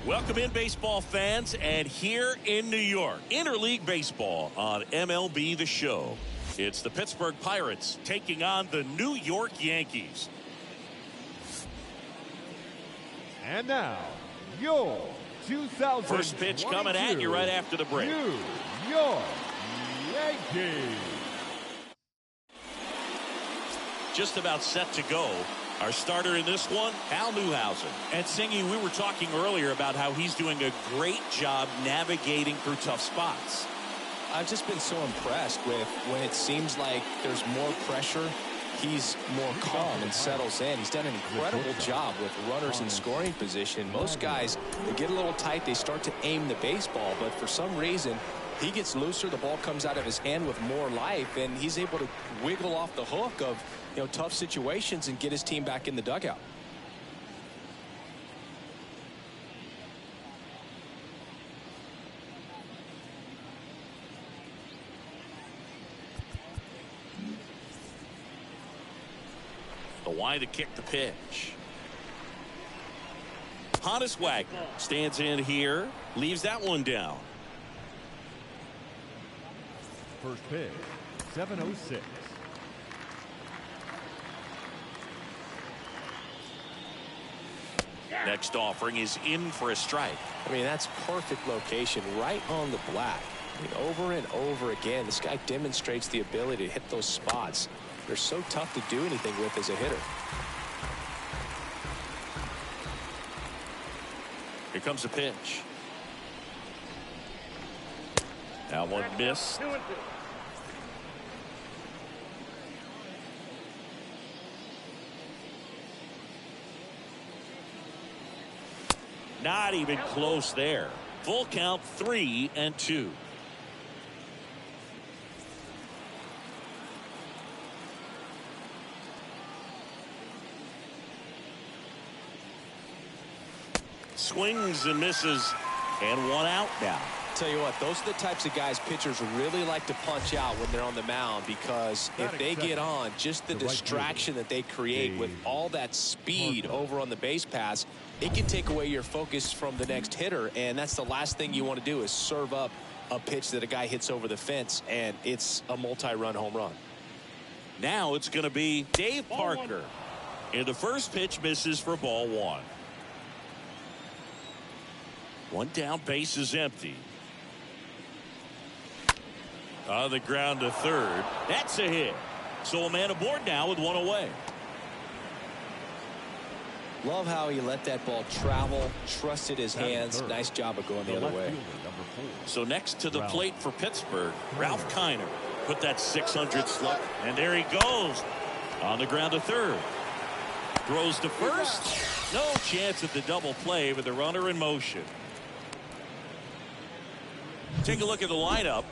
Welcome in, baseball fans, and here in New York, interleague baseball on MLB The Show. It's the Pittsburgh Pirates taking on the New York Yankees. And now, your 2022 first pitch coming at you right after the break. New York Yankees. Just about set to go. Our starter in this one, Al Newhouser. And Singy, we were talking earlier about how he's doing a great job navigating through tough spots. I've just been so impressed with when it seems like there's more pressure, he's more calm and settles in. He's done an incredible job with runners in scoring position. Most guys, they get a little tight, they start to aim the baseball, but for some reason, he gets looser, the ball comes out of his hand with more life, and he's able to wiggle off the hook of tough situations and get his team back in the dugout. The Y to kick the pitch. Honus Wagner stands in here, leaves that one down. First pitch, 7:06. Next offering is in for a strike. I mean, that's perfect location, right on the black. I mean, over and over again, this guy demonstrates the ability to hit those spots. They're so tough to do anything with as a hitter. Here comes a pitch. That one missed. Not even close there. Full count, 3-2. Swings and misses, and one out now. Tell you what, those are the types of guys pitchers really like to punch out when they're on the mound, because if they get on, just the distraction that they create with all that speed over on the base pass, it can take away your focus from the next hitter, and that's the last thing you want to do is serve up a pitch that a guy hits over the fence, and it's a multi-run home run. Now it's going to be Dave Parker. And the first pitch misses for ball one. One down, base is empty. On the ground to third. That's a hit. So a man aboard now with one away. Love how he let that ball travel, trusted his hands. Nice job of going the other way. So next to the plate for Pittsburgh, Ralph Kiner put that 600 slug, and there he goes. On the ground to third. Throws to first. No chance at the double play with the runner in motion. Take a look at the lineup,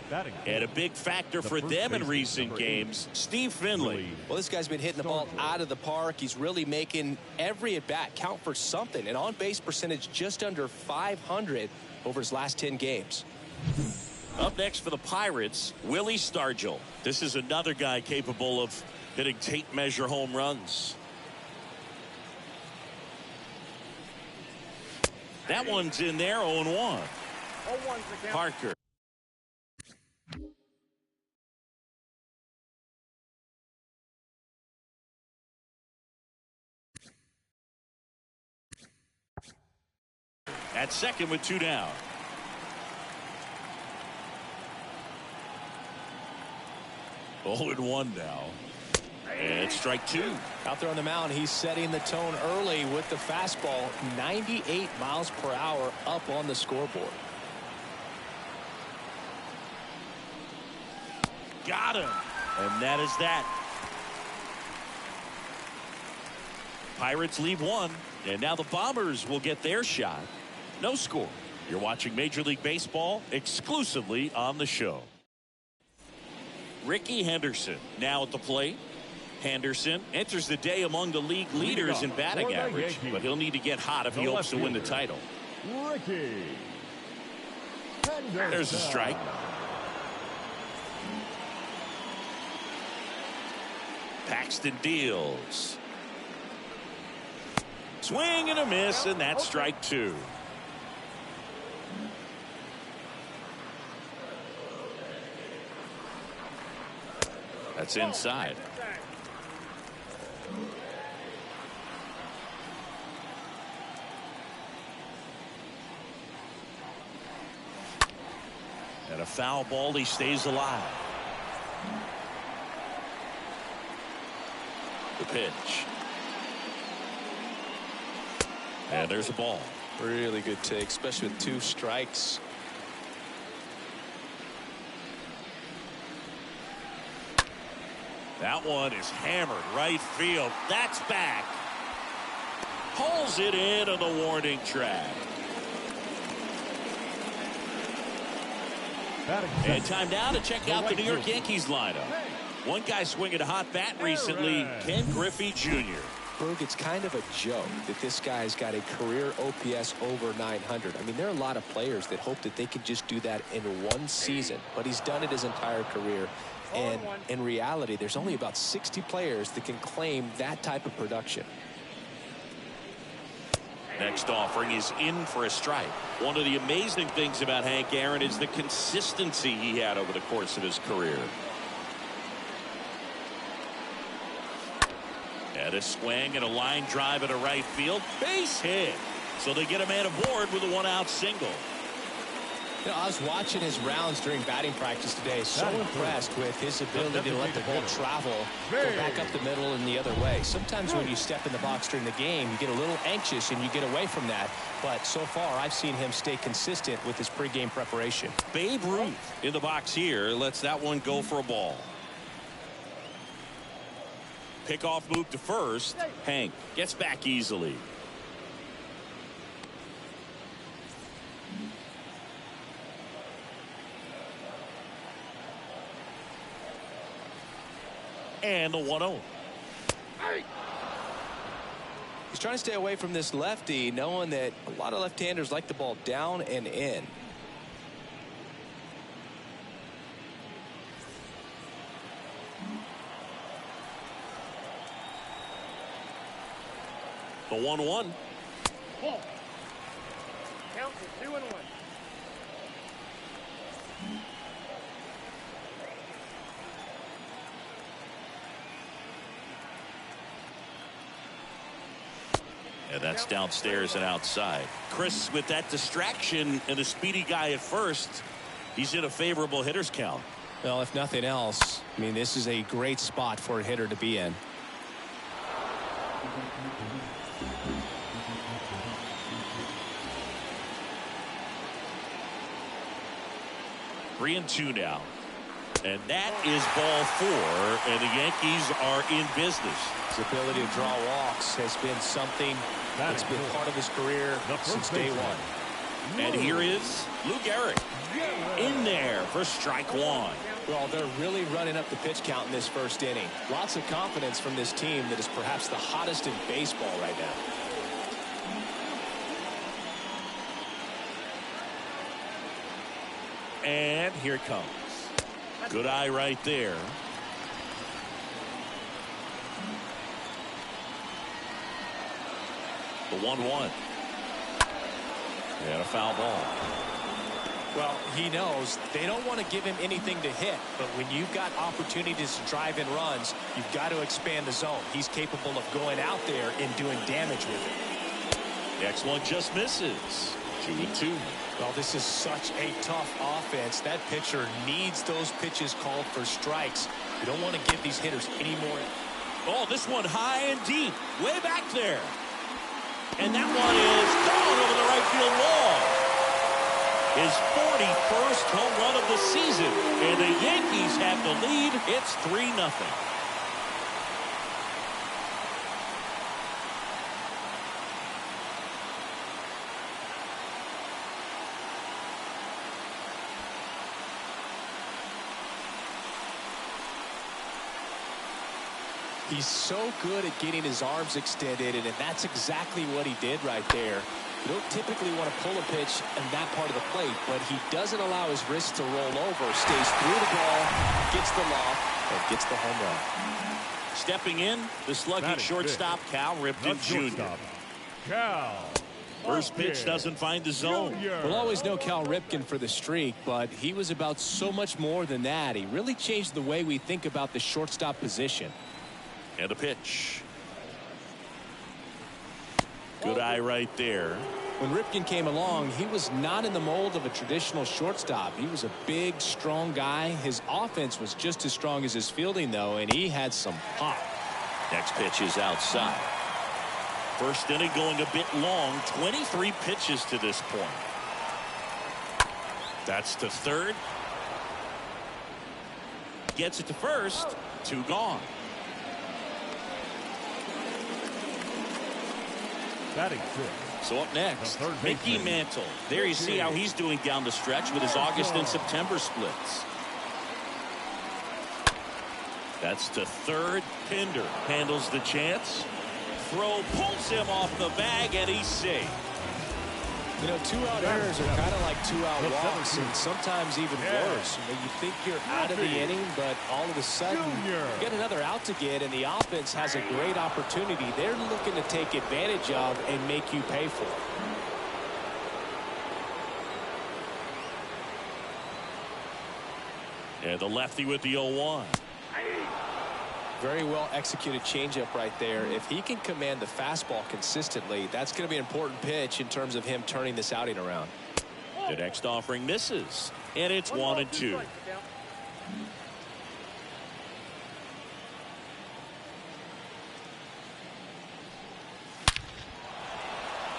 and a big factor for them in recent games, Steve Finley. Well, this guy's been hitting the ball out of the park. He's really making every at-bat count for something. An on-base percentage just under 500 over his last 10 games. Up next for the Pirates, Willie Stargill. This is another guy capable of hitting tape measure home runs. That one's in there, 0-1. Parker. At second with two down. Oh, and one now. And it's strike two. Out there on the mound, he's setting the tone early with the fastball. 98 miles per hour up on the scoreboard. Got him. And that is that. Pirates leave one. And now the Bombers will get their shot. No score. You're watching Major League Baseball exclusively on the show. Ricky Henderson now at the plate. Henderson enters the day among the league leaders in batting average, but he'll need to get hot if he hopes to win the title. Ricky Henderson. There's a strike. Paxton deals. Swing and a miss, and that's strike two. That's inside. And a foul ball, he stays alive. The pitch. And there's a ball. Really good take, especially with 2 strikes. That one is hammered right field. That's back. Pulls it in on the warning track. And time now to check out the New York Yankees lineup. One guy swinging a hot bat recently, Ken Griffey Jr. Berg, it's kind of a joke that this guy's got a career OPS over 900. I mean, there are a lot of players that hope that they could just do that in one season, but he's done it his entire career. And in reality, there's only about 60 players that can claim that type of production. Next offering is in for a strike. One of the amazing things about Hank Aaron is the consistency he had over the course of his career. And a swing and a line drive into right field. Base hit. So they get a man aboard with a 1-out single. You know, I was watching his rounds during batting practice today. So impressed with his ability to let the ball travel, go back up the middle and the other way. Sometimes when you step in the box during the game, you get a little anxious and you get away from that. But so far, I've seen him stay consistent with his pregame preparation. Babe Ruth in the box here lets that one go for a ball. Pickoff move to first. Hank gets back easily. And the 1-0. He's trying to stay away from this lefty, knowing that a lot of left-handers like the ball down and in. The 1-1. Ball. Count to 2-1. And that's downstairs and outside. Chris, with that distraction and a speedy guy at first, he's in a favorable hitter's count. Well, if nothing else, I mean, this is a great spot for a hitter to be in. Three and two now. And that is ball 4, and the Yankees are in business. His ability to draw walks has been something that's been part of his career since day one. And here is Lou Gehrig in there for strike 1. Well, they're really running up the pitch count in this first inning. Lots of confidence from this team that is perhaps the hottest in baseball right now. And here it comes. Good eye right there. The 1-1. And a foul ball. Well, he knows they don't want to give him anything to hit, but when you've got opportunities to drive in runs, you've got to expand the zone. He's capable of going out there and doing damage with it. Next one just misses. 2-2. Well, this is such a tough offense. That pitcher needs those pitches called for strikes. You don't want to give these hitters any more. Oh, this one high and deep, way back there. And that one is gone over the right field wall. His 41st home run of the season. And the Yankees have the lead. It's 3-0. He's so good at getting his arms extended, and that's exactly what he did right there. You don't typically want to pull a pitch in that part of the plate, but he doesn't allow his wrist to roll over, stays through the ball, gets the loft, and gets the home run. Stepping in, the slugging shortstop, Cal Ripken Jr. Cal First pitch doesn't find the zone. We'll always know Cal Ripken for the streak, but he was about so much more than that. He really changed the way we think about the shortstop position. And a pitch. Good eye right there. When Ripken came along, he was not in the mold of a traditional shortstop. He was a big, strong guy. His offense was just as strong as his fielding, though, and he had some pop. Next pitch is outside. First inning going a bit long. 23 pitches to this point. That's to third. Gets it to first. 2 gone. Batting six. So up next, Mickey Mantle. There you see how he's doing down the stretch with his August and September splits. That's to third. Pinder handles the chance. Throw pulls him off the bag, and he's safe. You know, 2-out errors are kind of like 2-out walks, and sometimes even worse. You know, you think you're out of the inning, but all of a sudden you get another out to get, and the offense has a great opportunity. They're looking to take advantage of and make you pay for it. And the lefty with the 0-1. Very well executed changeup right there. If he can command the fastball consistently, that's going to be an important pitch in terms of him turning this outing around. The next offering misses, and it's 1-2.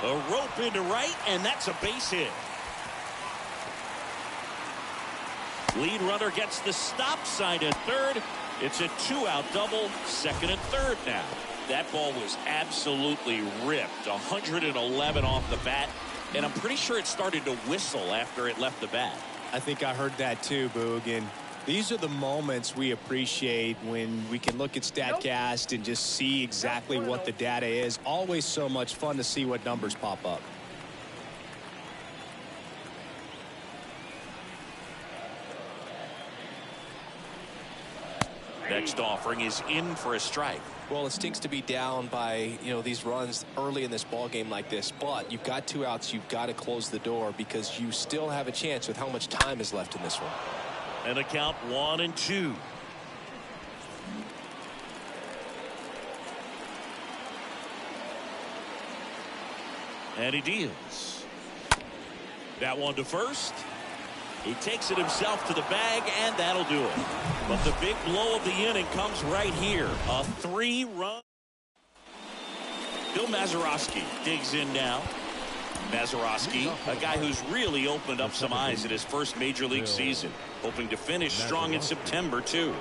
A rope into right, and that's a base hit. Lead runner gets the stop sign at third. It's a 2-out double, second and third now. That ball was absolutely ripped. 111 off the bat, and I'm pretty sure it started to whistle after it left the bat. I think I heard that too, Boog. And these are the moments we appreciate when we can look at StatCast and just see exactly what the data is. Always so much fun to see what numbers pop up. Next offering is in for a strike. Well, it stinks to be down by, these runs early in this ball game like this, but you've got 2 outs. You've got to close the door because you still have a chance with how much time is left in this one. And the count 1-2. And he deals. That one to first. He takes it himself to the bag, and that'll do it. But the big blow of the inning comes right here. A 3-run. Bill Mazeroski digs in now. Mazeroski, a guy who's really opened up some eyes in his first major league season, hoping to finish strong in September, too.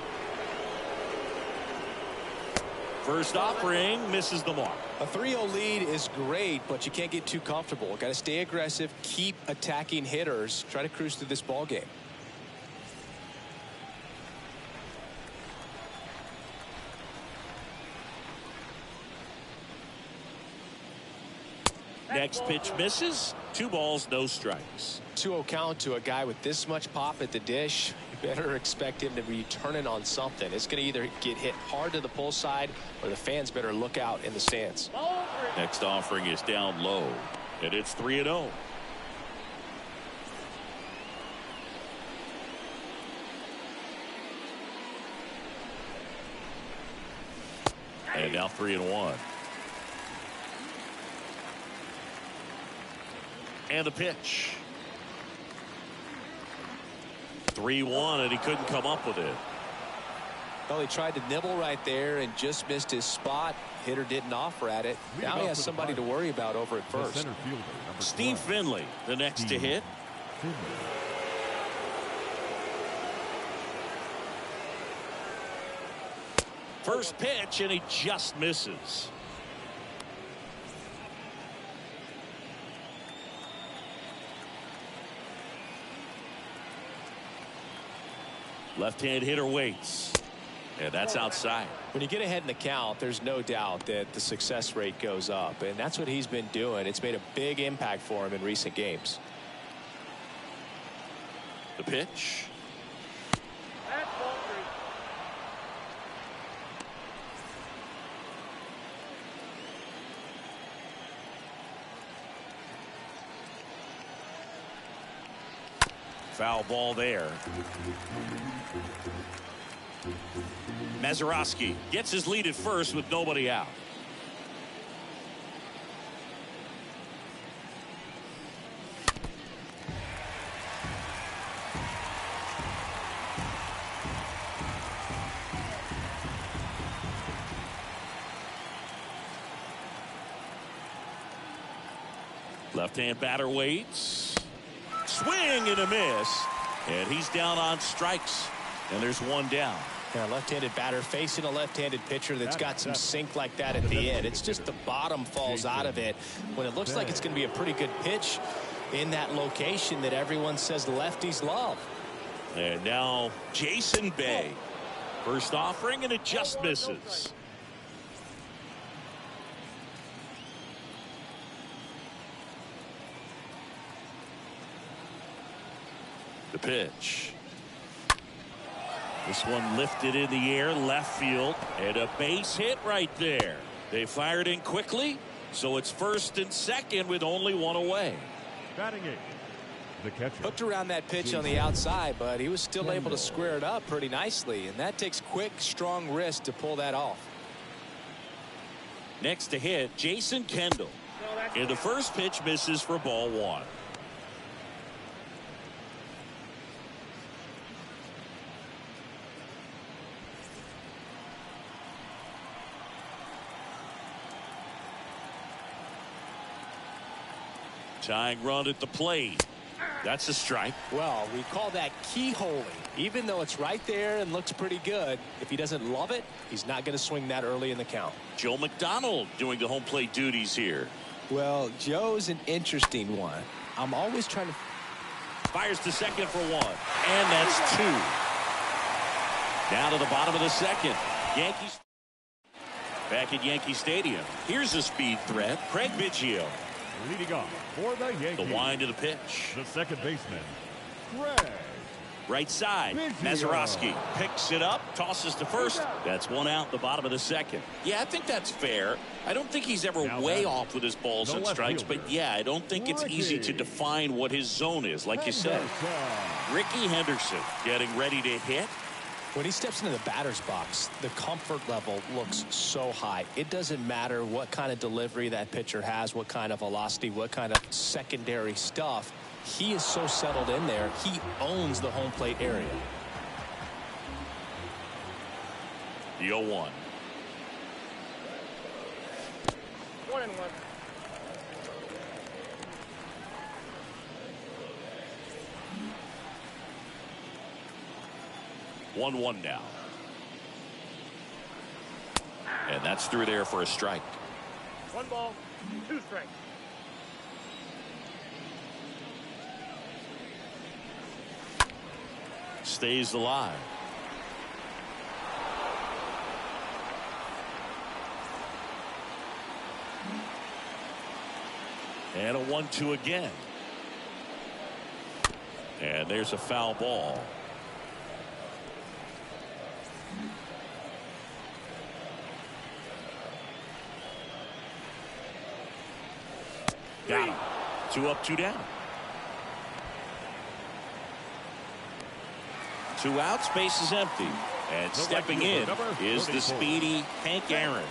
First offering misses the mark. A 3-0 lead is great, but you can't get too comfortable. Got to stay aggressive, keep attacking hitters, try to cruise through this ball game. Next pitch misses. 2 balls, no strikes. 2-0 count to a guy with this much pop at the dish. You better expect him to be turning on something. It's going to either get hit hard to the pull side, or the fans better look out in the stands. Next offering is down low, and it's 3-0. And now 3-1. And the pitch. 3-1, and he couldn't come up with it. Well, he tried to nibble right there and just missed his spot. Hitter didn't offer at it. Now he has somebody to worry about over at first. Steve Finley, the next to hit. First pitch, and he just misses. Left-hand hitter waits. And that's outside. When you get ahead in the count, there's no doubt that the success rate goes up. And that's what he's been doing. It's made a big impact for him in recent games. The pitch. Foul ball there. Mazeroski gets his lead at first with nobody out. Left-hand batter waits. Swing and a miss. And he's down on strikes. And there's one down. Yeah, left-handed batter facing a left-handed pitcher that's got some sink like that at the end. It's just the bottom falls out of it when it looks like it's going to be a pretty good pitch in that location that everyone says lefties love. And now Jason Bay. First offering, and it just misses. The pitch. This one lifted in the air, left field, and a base hit right there. They fired in quickly, so it's first and second with only one away. Batting eighth, the catcher. Hooked around that pitch on the outside, but he was still able to square it up pretty nicely, and that takes quick, strong wrist to pull that off. Next to hit, Jason Kendall. And the first pitch misses for ball one. Tying run at the plate. That's a strike. Well, we call that keyholing. Even though it's right there and looks pretty good, if he doesn't love it, he's not going to swing that early in the count. Joe McDonald doing the home plate duties here. Well, Joe's an interesting one. I'm always trying to... Fires to second for one. And that's two. Down to the bottom of the second. Yankees back at Yankee Stadium. Here's a speed threat. Craig Biggio. Leading off for the Yankees. The wind of the pitch. The second baseman, Gehrig. Right side. Mazeroski picks it up, tosses to first. That's one out, the bottom of the second. Yeah, I think that's fair. I don't think he's ever way off with his balls and strikes, but yeah, I don't think it's easy to define what his zone is, like you said. Ricky Henderson getting ready to hit. When he steps into the batter's box, the comfort level looks so high. It doesn't matter what kind of delivery that pitcher has, what kind of velocity, what kind of secondary stuff. He is so settled in there. He owns the home plate area. The 0-1. 1-1. One now. And that's through there for a strike. 1 ball, 2 strikes. Stays alive. And a 1-2 again. And there's a foul ball. Got him. 2 up, 2 down. 2 outs, base is empty. And stepping in is the speedy Hank Aaron.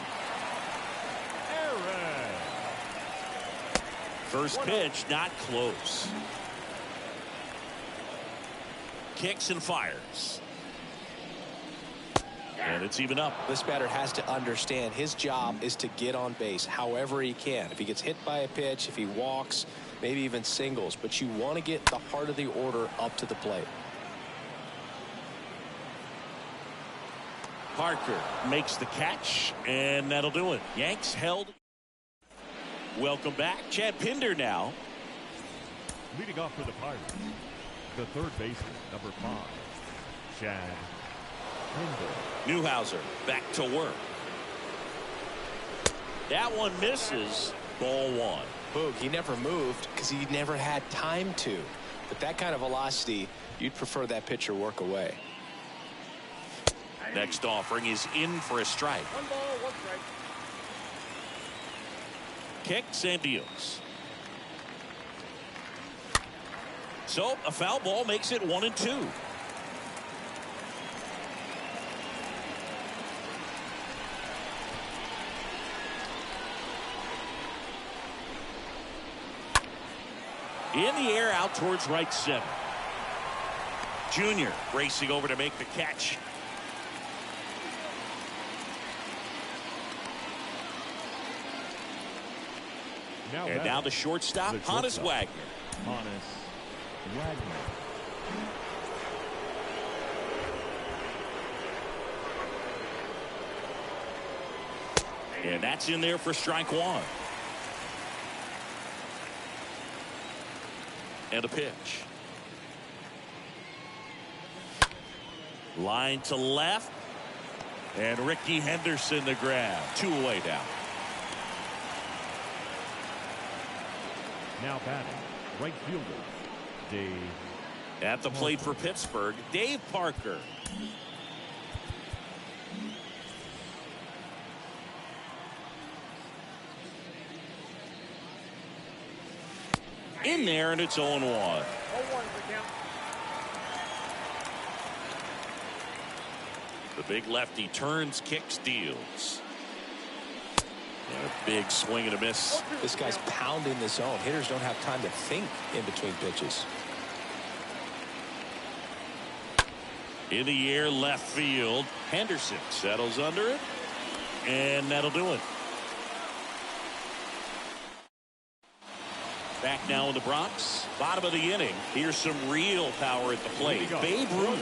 First pitch, not close. Kicks and fires. And it's even up. This batter has to understand his job is to get on base however he can. If he gets hit by a pitch, if he walks, maybe even singles, but you want to get the heart of the order up to the plate. Parker makes the catch, and that'll do it. Yanks held. Welcome back. Chad Pinder now. Leading off for the Pirates, the third baseman, number 5, Chad Pinder. Newhouser back to work. That one misses. Ball 1. Boog, he never moved because he never had time to. But that kind of velocity, you'd prefer that pitcher work away. Next offering is in for a strike. 1 ball, 1 strike. Kicks and deals. So a foul ball makes it 1-2. In the air out towards right center. Junior racing over to make the catch. Now the shortstop, Honus Wagner. And that's in there for strike one. And a pitch. Line to left. And Ricky Henderson the grab. 2 away now. Now batting, right fielder, Dave. At the plate for Pittsburgh, Dave Parker. In there, and it's 0-1. 0-1 for count. The big lefty turns, kicks, deals. And a big swing and a miss. This guy's pounding the zone. Hitters don't have time to think in between pitches. In the air, left field. Henderson settles under it. And that'll do it. Back now in the Bronx. Bottom of the inning. Here's some real power at the plate. Babe Ruth.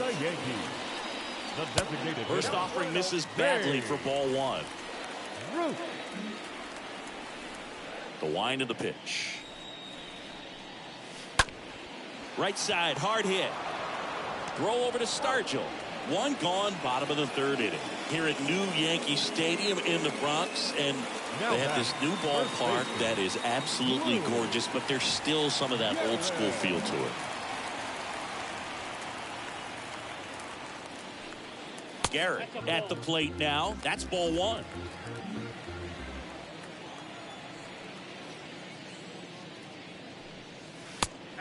First offering misses badly for ball one. The wind of the pitch. Right side, hard hit. Throw over to Stargill. One gone, bottom of the third inning. Here at New Yankee Stadium in the Bronx. And they have this new ballpark that is absolutely gorgeous, but there's still some of that old school feel to it. Gehrig at the plate now. That's ball one.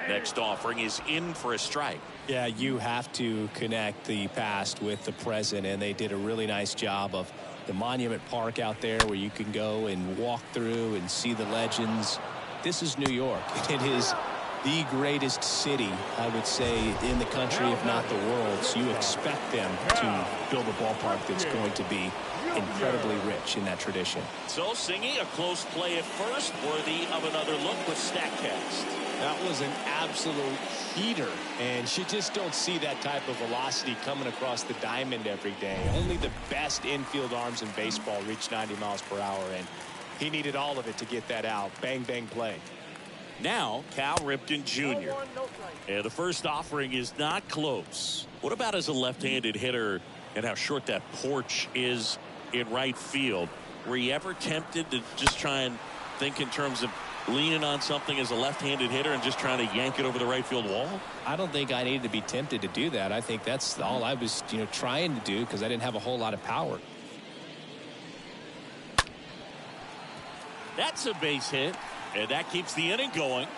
Next offering is in for a strike. Yeah, you have to connect the past with the present, and they did a really nice job of the Monument Park out there where you can go and walk through and see the legends. This is New York. It is the greatest city, I would say, in the country, if not the world. So you expect them to build a ballpark that's going to be incredibly rich in that tradition. So Singy, a close play at first, worthy of another look with StatCast. That was an absolute heater, and you just don't see that type of velocity coming across the diamond every day. Only the best infield arms in baseball reach 90 miles per hour, and he needed all of it to get that out. Bang, bang play. Now Cal Ripken Jr. And the first offering is not close. What about as a left-handed hitter and how short that porch is in right field? Were you ever tempted to just try and think in terms of leaning on something as a left-handed hitter and just trying to yank it over the right field wall? I don't think I needed to be tempted to do that. I think that's all I was, trying to do because I didn't have a whole lot of power. That's a base hit, and that keeps the inning going.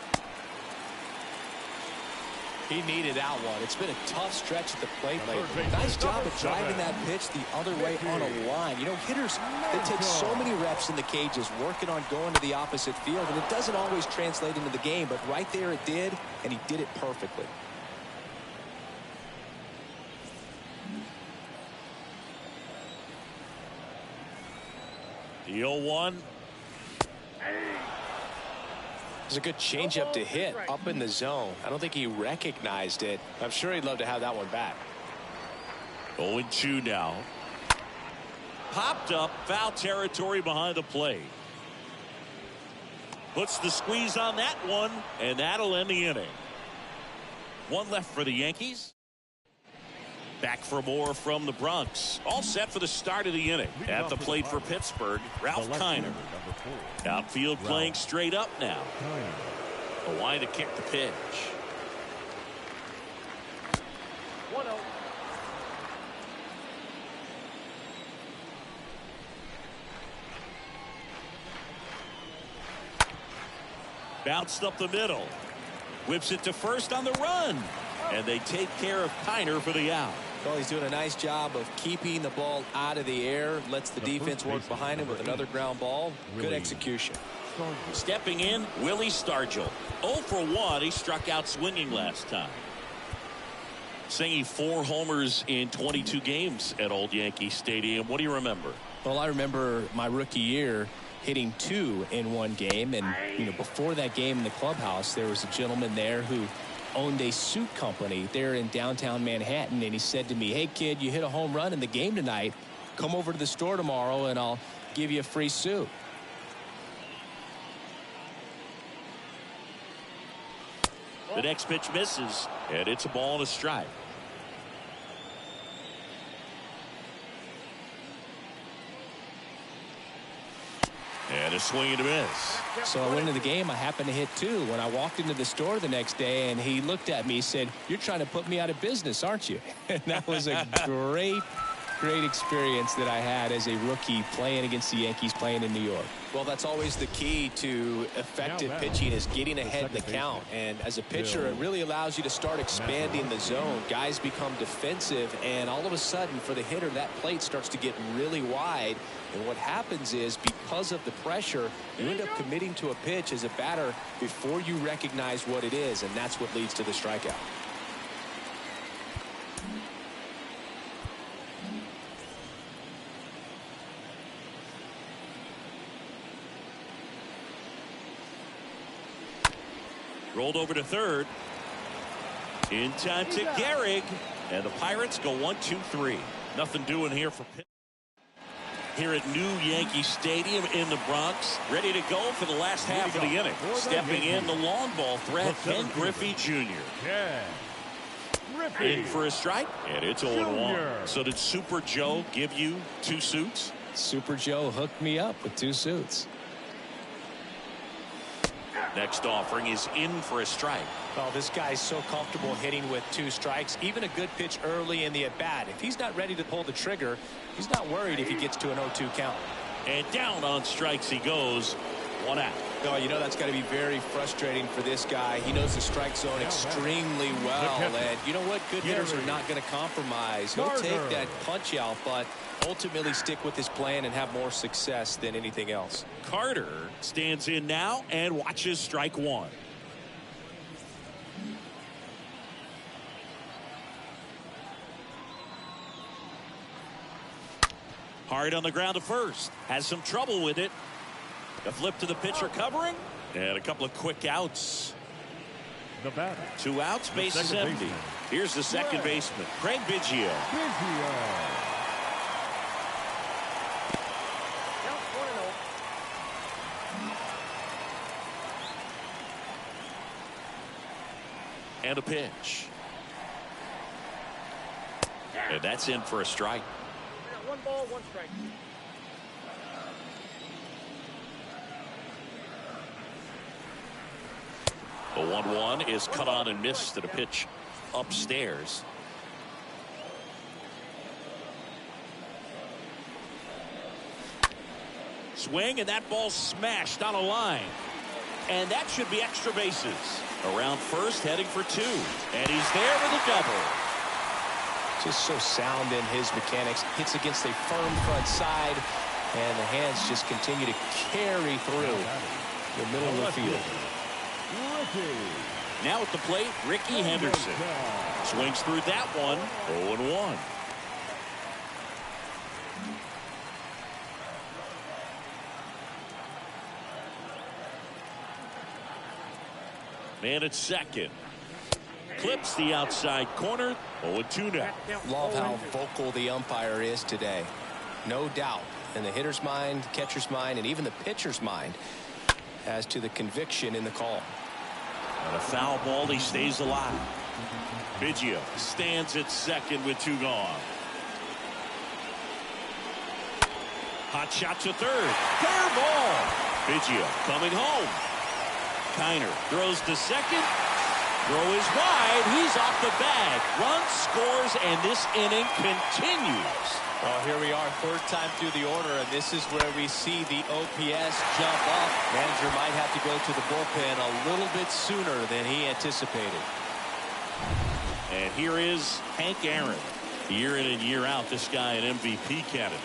He needed out one. It's been a tough stretch at the plate lately. Nice job of driving that pitch the other way on a line. Hitters, they take so many reps in the cages working on going to the opposite field, and it doesn't always translate into the game, but right there it did, and he did it perfectly. The 0-1. It's a good changeup to hit up in the zone. I don't think he recognized it. I'm sure he'd love to have that one back. 0-2 now. Popped up, foul territory behind the plate. Puts the squeeze on that one, and that'll end the inning. One left for the Yankees. Back for more from the Bronx. All set for the start of the inning. At the plate for Pittsburgh, Ralph Kiner. Outfield playing straight up now. A wind to kick the pitch. 1-0. Bounced up the middle. Whips it to first on the run. And they take care of Kiner for the out. Well, he's doing a nice job of keeping the ball out of the air. Lets the defense work behind him with another ground ball. Good execution. Stepping in, Willie Stargill. 0 for 1. He struck out swinging last time. Singing 4 homers in 22 games at Old Yankee Stadium. What do you remember? Well, I remember my rookie year hitting 2 in one game. And, before that game in the clubhouse, there was a gentleman there who owned a suit company there in downtown Manhattan. And he said to me, hey, kid, you hit a home run in the game tonight. Come over to the store tomorrow and I'll give you a free suit. The next pitch misses, and it's a ball and a strike. And a swing and a miss. So I went into the game. I happened to hit 2 when I walked into the store the next day, and he looked at me and said, you're trying to put me out of business, aren't you? And that was a great experience that I had as a rookie playing against the Yankees, playing in New York. Well, that's always the key to effective pitching, is getting ahead in the count. And as a pitcher, it really allows you to start expanding the zone. Guys become defensive, and all of a sudden, for the hitter, that plate starts to get really wide. And what happens is, because of the pressure, you end up committing to a pitch as a batter before you recognize what it is, and that's what leads to the strikeout. Rolled over to third. In time to Gehrig. And the Pirates go 1-2-3. Nothing doing here for Pitt. Here at New Yankee Stadium in the Bronx. Ready to go for the last half of the inning. Stepping in, the long ball threat, Ken Griffey Jr. In for a strike, and it's 0-1. So did Super Joe give you 2 suits? Super Joe hooked me up with 2 suits. Next offering is in for a strike. Well, this guy's so comfortable hitting with 2 strikes. Even a good pitch early in the at-bat. If he's not ready to pull the trigger, he's not worried if he gets to an 0-2 count. And down on strikes he goes. 1 out. Oh, that's got to be very frustrating for this guy. He knows the strike zone extremely well. And you know what? Good hitters are not going to compromise. He'll take that punch out, but ultimately stick with his plan and have more success than anything else. Carter stands in now and watches strike 1. Hard on the ground to first. Has some trouble with it. A flip to the pitcher covering. And a couple of quick outs. The batter. 2 outs, base is empty. Here's the second baseman, Craig Biggio. And a pitch. And that's in for a strike. 1 ball, 1 strike. The 1-1 is cut on and missed at a pitch upstairs. Swing, and that ball smashed on a line. And that should be extra bases. Around first, heading for 2. And he's there with a double. Just so sound in his mechanics. Hits against a firm front side. And the hands just continue to carry through the middle of the field. Now at the plate, Ricky Henderson. Swings through that one. 0-1. Man at second. Clips the outside corner. 0-2 now. Love how vocal the umpire is today. No doubt in the hitter's mind, catcher's mind, and even the pitcher's mind as to the conviction in the call. And a foul ball, he stays alive. Biggio stands at second with 2 gone. Hot shot to third. Fair ball. Biggio coming home. Kiner throws to second. Throw is wide. He's off the bag. Run scores, and this inning continues. Well, here we are, third time through the order, and this is where we see the OPS jump up. Manager might have to go to the bullpen a little bit sooner than he anticipated. And here is Hank Aaron. Year in and year out, this guy an MVP candidate.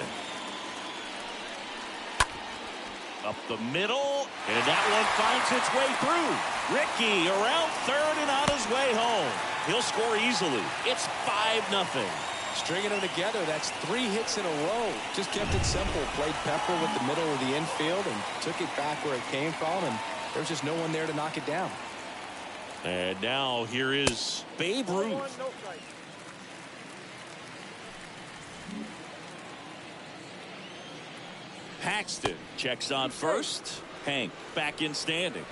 Up the middle, and that one finds its way through. Ricky around third and on his way home. He'll score easily. It's 5-0. Stringing them together, that's 3 hits in a row. Just kept it simple. Played Pepper with the middle of the infield and took it back where it came from, and there's just no one there to knock it down. And now here is Babe Ruth. Paxton checks on first. Hank back in standing.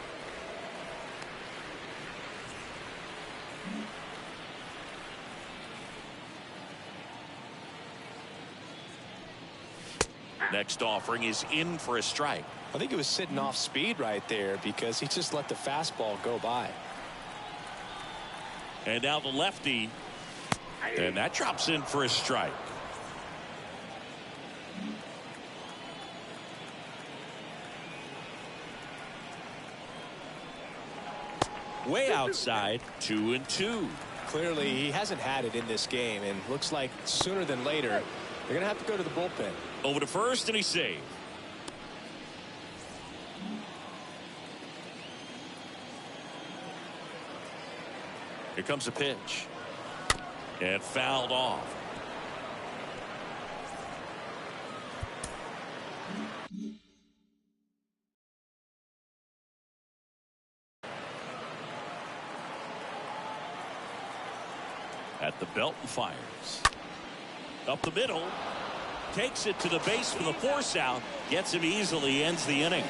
Next offering is in for a strike. I think he was sitting off speed right there because he just let the fastball go by. And now the lefty. And that drops in for a strike. Way outside, 2-2. Clearly, he hasn't had it in this game, and looks like sooner than later, they're going to have to go to the bullpen. Over to first, and he's saved. Here comes a pitch. And fouled off. At the belt and fires. Up the middle. Takes it to the base for the force out. Gets him easily. Ends the inning.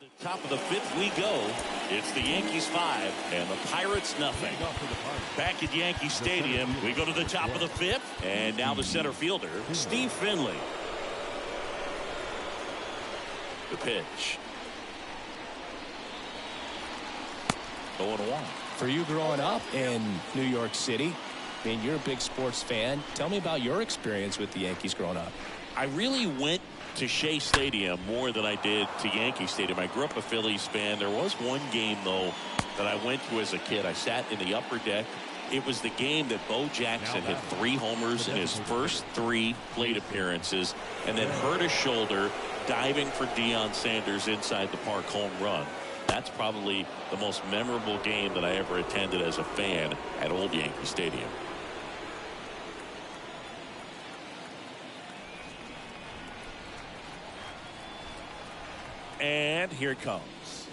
The top of the 5th we go. It's the Yankees 5 and the Pirates nothing. Back at Yankee Stadium, we go to the top of the 5th. And now the center fielder, Steve Finley. The pitch. 0-1. For you growing up in New York City, I mean, you're a big sports fan. Tell me about your experience with the Yankees growing up. I really went to Shea Stadium more than I did to Yankee Stadium. I grew up a Phillies fan. There was one game, though, that I went to as a kid. I sat in the upper deck. It was the game that Bo Jackson hit 3 homers in his first 3 plate appearances and then hurt his shoulder diving for Deion Sanders inside the park home run. That's probably the most memorable game that I ever attended as a fan at Old Yankee Stadium. And here it comes.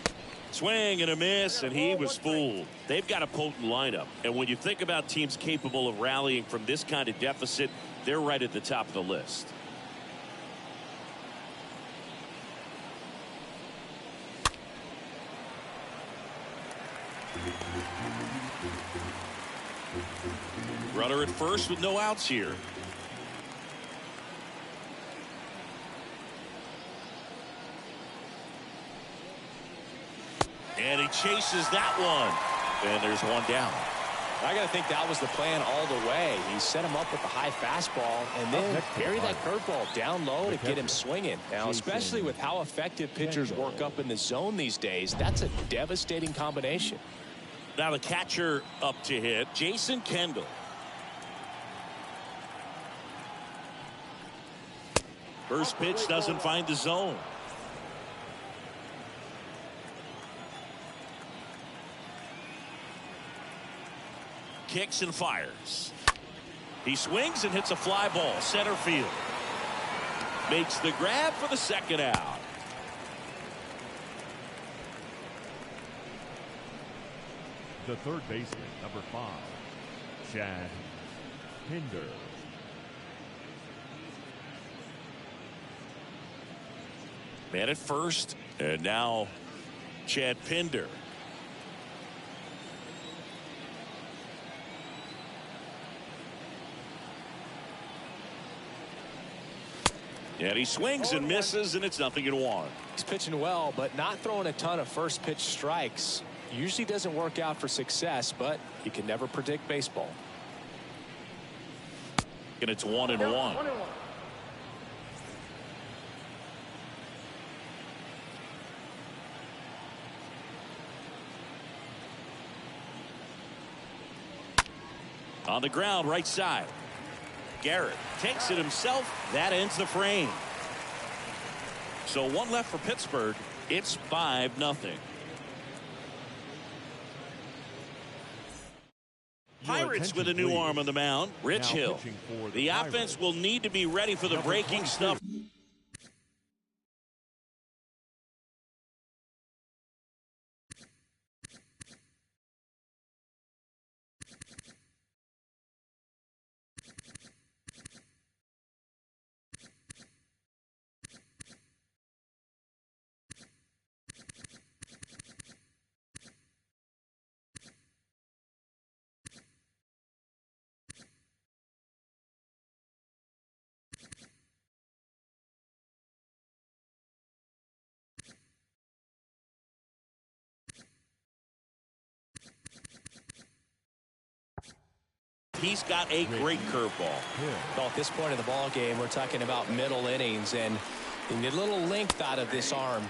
Swing and a miss, and he was fooled. They've got a potent lineup. And when you think about teams capable of rallying from this kind of deficit, they're right at the top of the list. Runner at first with no outs here. And he chases that one. And there's one down. I got to think that was the plan all the way. He set him up with the high fastball and then carry that curveball down low to get him swinging. Now, especially with how effective pitchers work up in the zone these days, that's a devastating combination. Now the catcher up to hit, Jason Kendall. First pitch doesn't find the zone. Kicks and fires. He swings and hits a fly ball center field. Makes the grab for the second out. The third baseman, number 5, Chad Pinder. Man at first, and now Chad Pinder. And he swings and misses, and it's 0-1. He's pitching well, but not throwing a ton of first pitch strikes. Usually doesn't work out for success, but you can never predict baseball. And it's 1-1. 1-1. On the ground, right side. Gehrig takes it himself. That ends the frame. So one left for Pittsburgh. It's 5-0. Pirates with a new arm on the mound. Rich Hill. The offense will need to be ready for the breaking stuff. He's got a great curveball. Well, at this point of the ball game, we're talking about middle innings, and you need a little length out of this arm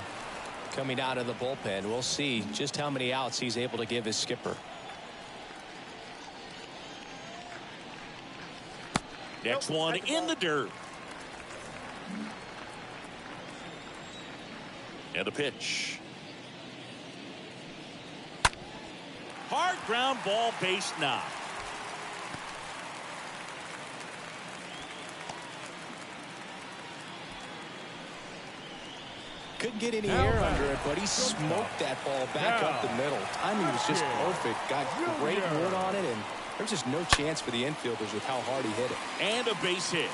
coming out of the bullpen. We'll see just how many outs he's able to give his skipper. Next one in the dirt. And a pitch. Hard ground ball, base knock. Couldn't get any air under it, but he smoked that ball back up the middle. Timing was just perfect. Got great wood on it, and there's just no chance for the infielders with how hard he hit it. And a base hit.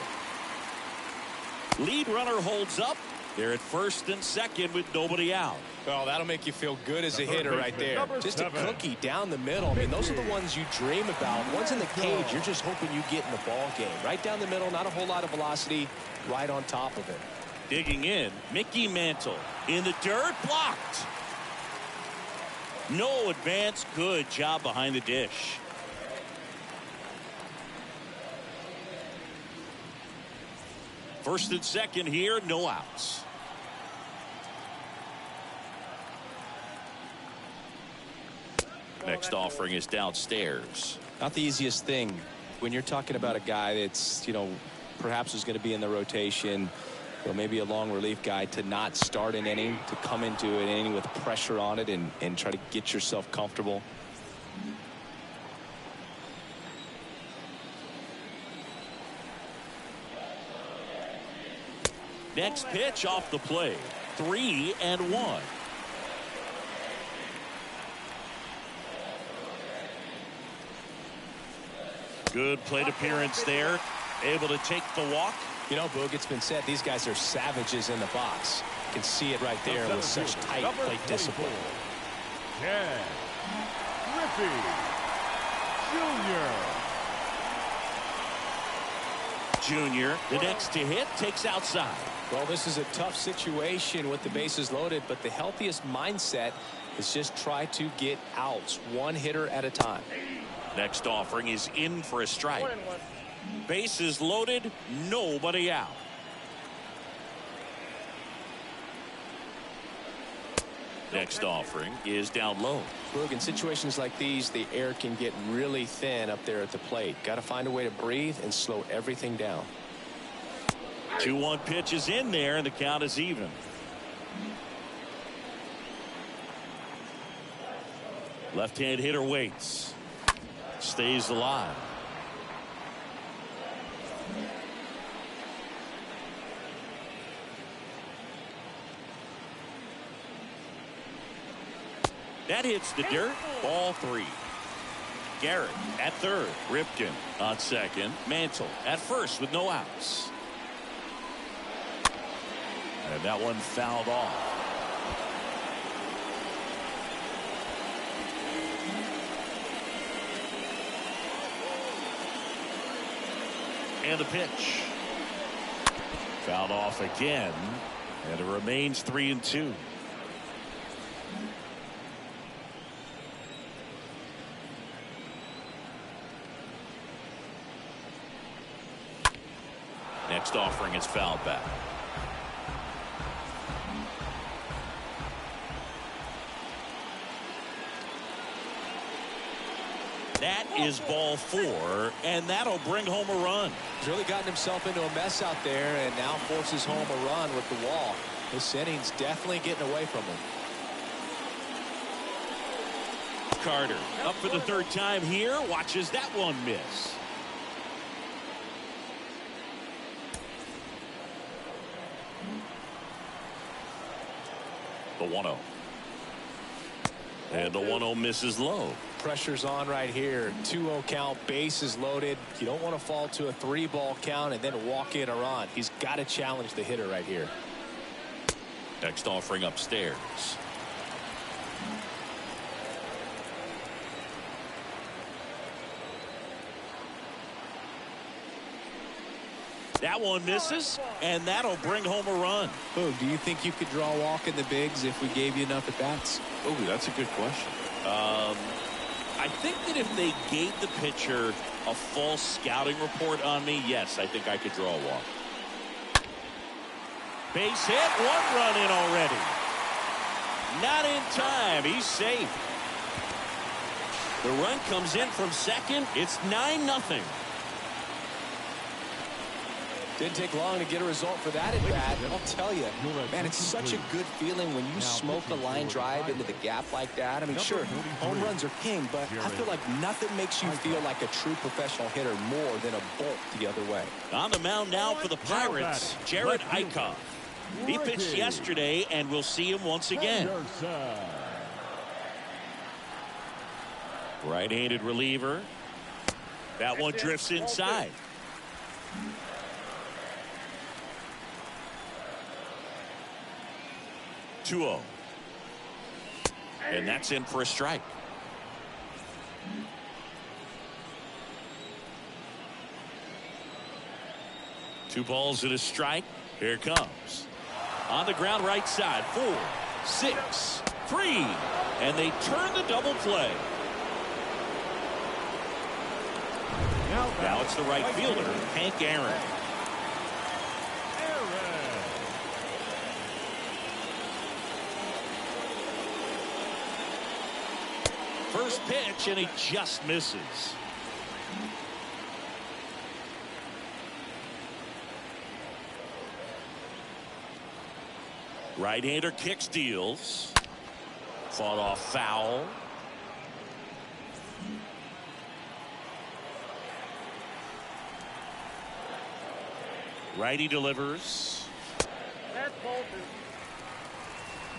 Lead runner holds up. They're at first and second with nobody out. Well, that'll make you feel good as a hitter right there. Just a cookie down the middle. I mean, those are the ones you dream about. Ones in the cage, you're just hoping you get in the ball game. Right down the middle, not a whole lot of velocity, right on top of it. Digging in, Mickey Mantle in the dirt, blocked. No advance, good job behind the dish. First and second here, no outs. Next offering is downstairs. Not the easiest thing when you're talking about a guy that's, perhaps is going to be in the rotation, or maybe a long relief guy, to not start an inning, to come into an inning with pressure on it and try to get yourself comfortable. Next pitch off the plate. 3-1. Good plate appearance there. Able to take the walk. Boog, it's been said these guys are savages in the box. You can see it right there with such tight plate discipline. Griffey Jr. The next to hit takes outside. Well, this is a tough situation with the bases loaded, but the healthiest mindset is just try to get outs, one hitter at a time. Next offering is in for a strike. 1-1. Bases loaded, nobody out. Next offering is down low. Look, in situations like these, the air can get really thin up there at the plate. Got to find a way to breathe and slow everything down. 2-1 pitch is in there, and the count is even. Left-hand hitter waits. Stays alive. That hits the dirt. Ball 3. Gehrig at third. Ripken on second. Mantle at first with no outs. And that one fouled off. And the pitch. Fouled off again. And it remains 3-2. Next offering is fouled back. That is ball 4, and that'll bring home a run. He's really gotten himself into a mess out there and now forces home a run with the wall. This inning's definitely getting away from him. Carter up for the 3rd time here. Watches that one miss. The 1-0. And the 1-0 misses low. Pressure's on right here. 2-0 count, bases loaded. You don't want to fall to a 3-ball count and then walk in a run. He's got to challenge the hitter right here. Next offering upstairs. That one misses, and that'll bring home a run. Oh, do you think you could draw a walk in the bigs if we gave you enough at-bats? Oh, that's a good question. I think that if they gave the pitcher a false scouting report on me, yes, I think I could draw a walk. Base hit, 1 run in already. Not in time. He's safe. The run comes in from second. It's 9-0. Didn't take long to get a result for that at bat. I'll tell you, man, it's such a good feeling when you smoke a line drive into the gap like that. I mean, sure, home runs are king, but I feel like nothing makes you feel like a true professional hitter more than a bolt the other way. On the mound now for the Pirates, Jared Eichhoff. He pitched yesterday, and we'll see him once again. Right-handed reliever. That one drifts inside. -0. And that's in for a strike. Two balls and a strike. Here it comes. On the ground right side. 4, 6, 3. And they turn the double play. Now it's the right fielder, Hank Aaron. First pitch, and he just misses. Right-hander kick steals. Fought off foul. Righty delivers. That's ball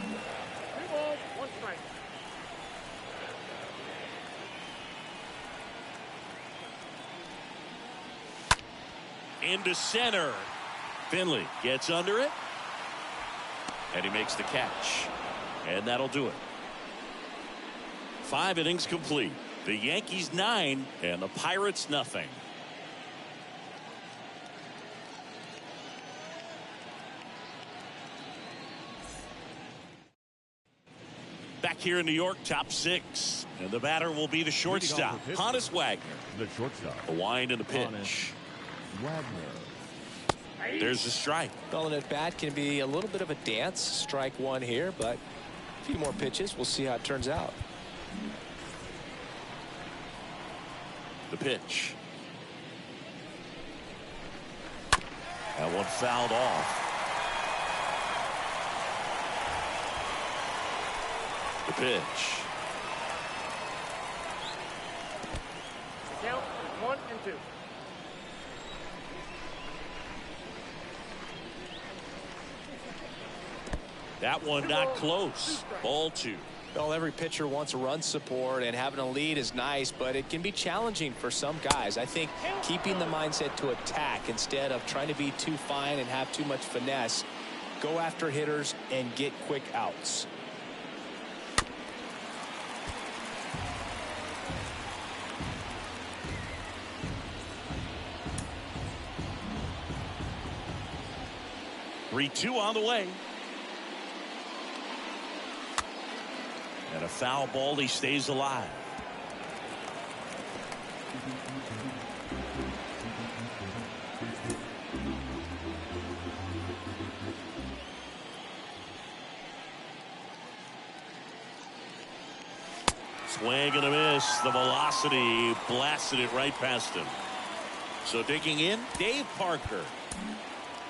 2. 2 balls, 1 strike. Into center. Finley gets under it. And he makes the catch. And that'll do it. 5 innings complete. The Yankees 9 and the Pirates nothing. Back here in New York, top 6. And the batter will be the shortstop, Honus Wagner. The shortstop. The wind and the pitch. Wagner. There's the strike. Well, an at-bat can be a little bit of a dance. Strike 1 here, but a few more pitches. We'll see how it turns out. The pitch. That one fouled off. The pitch. Count 1 and 2. That one not close. Ball 2. Well, every pitcher wants a run support, and having a lead is nice, but it can be challenging for some guys. I think keeping the mindset to attack instead of trying to be too fine and have too much finesse. Go after hitters and get quick outs. Three-two on the way. And a foul ball. He stays alive. Swing and a miss. The velocity blasted it right past him. So digging in, Dave Parker.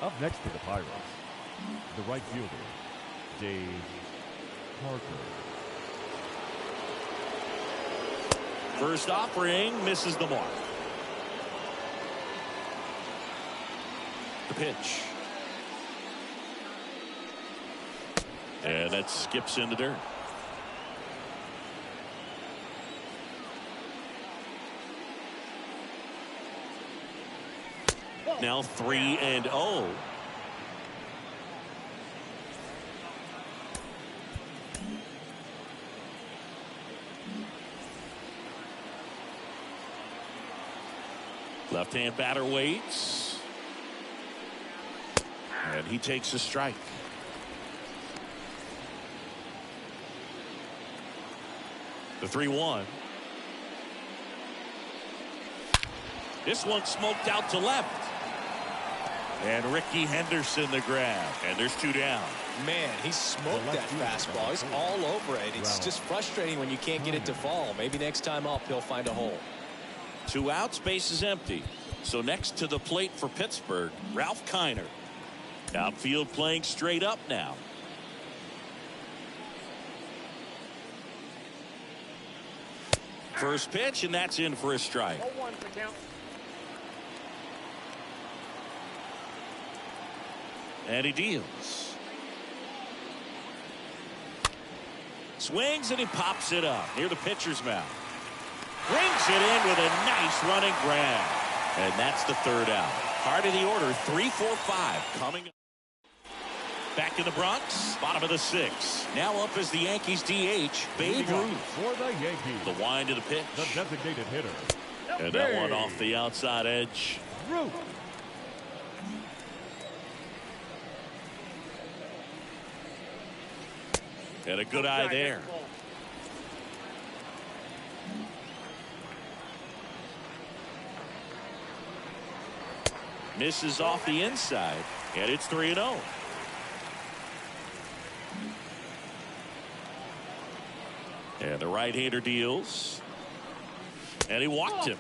Up next for the Pirates, the right fielder, Dave Parker. First offering misses the mark. The pitch. And that skips into dirt. Now 3-0. Left-hand batter waits. And he takes a strike. The 3-1. This one smoked out to left. And Ricky Henderson the grab. And there's 2 down. Man, he smoked that fastball. He's all over it. It's just frustrating when you can't get it to fall. Maybe next time up he'll find a hole. 2 outs, base is empty. So next to the plate for Pittsburgh, Ralph Kiner. Outfield playing straight up now. First pitch, and that's in for a strike. 0-1 for count. And he deals. Swings and he pops it up near the pitcher's mouth. Brings it in with a nice running grab. And that's the 3rd out. Heart of the order, 3-4-5 coming up. Back in the Bronx, bottom of the 6th. Now up as the Yankees DH, Babe Ruth. For the Yankees, The wind to the pitch. the designated hitter, And that one off the outside edge. Ruth. And a good eye there. Misses off the inside, and it's 3-0. And the right-hander deals. And he walked him.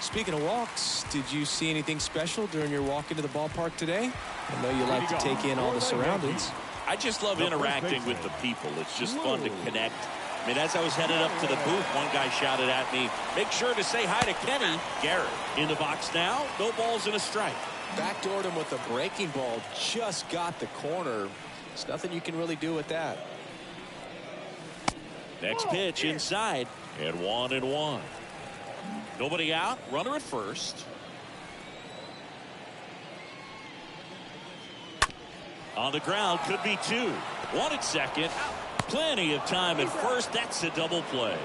Speaking of walks, did you see anything special during your walk into the ballpark today? I know you like to take in all the surroundings. I just love interacting with the people. It's just fun to connect. I mean, as I was headed up to the booth, one guy shouted at me, "Make sure to say hi to Kenny." Gehrig in the box now. No balls and a strike. Backdoored him with a breaking ball. Just got the corner. There's nothing you can really do with that. Next pitch inside, and 1-1. Nobody out. Runner at first. On the ground, could be 2. 1 at second. Plenty of time at first. That's a double play.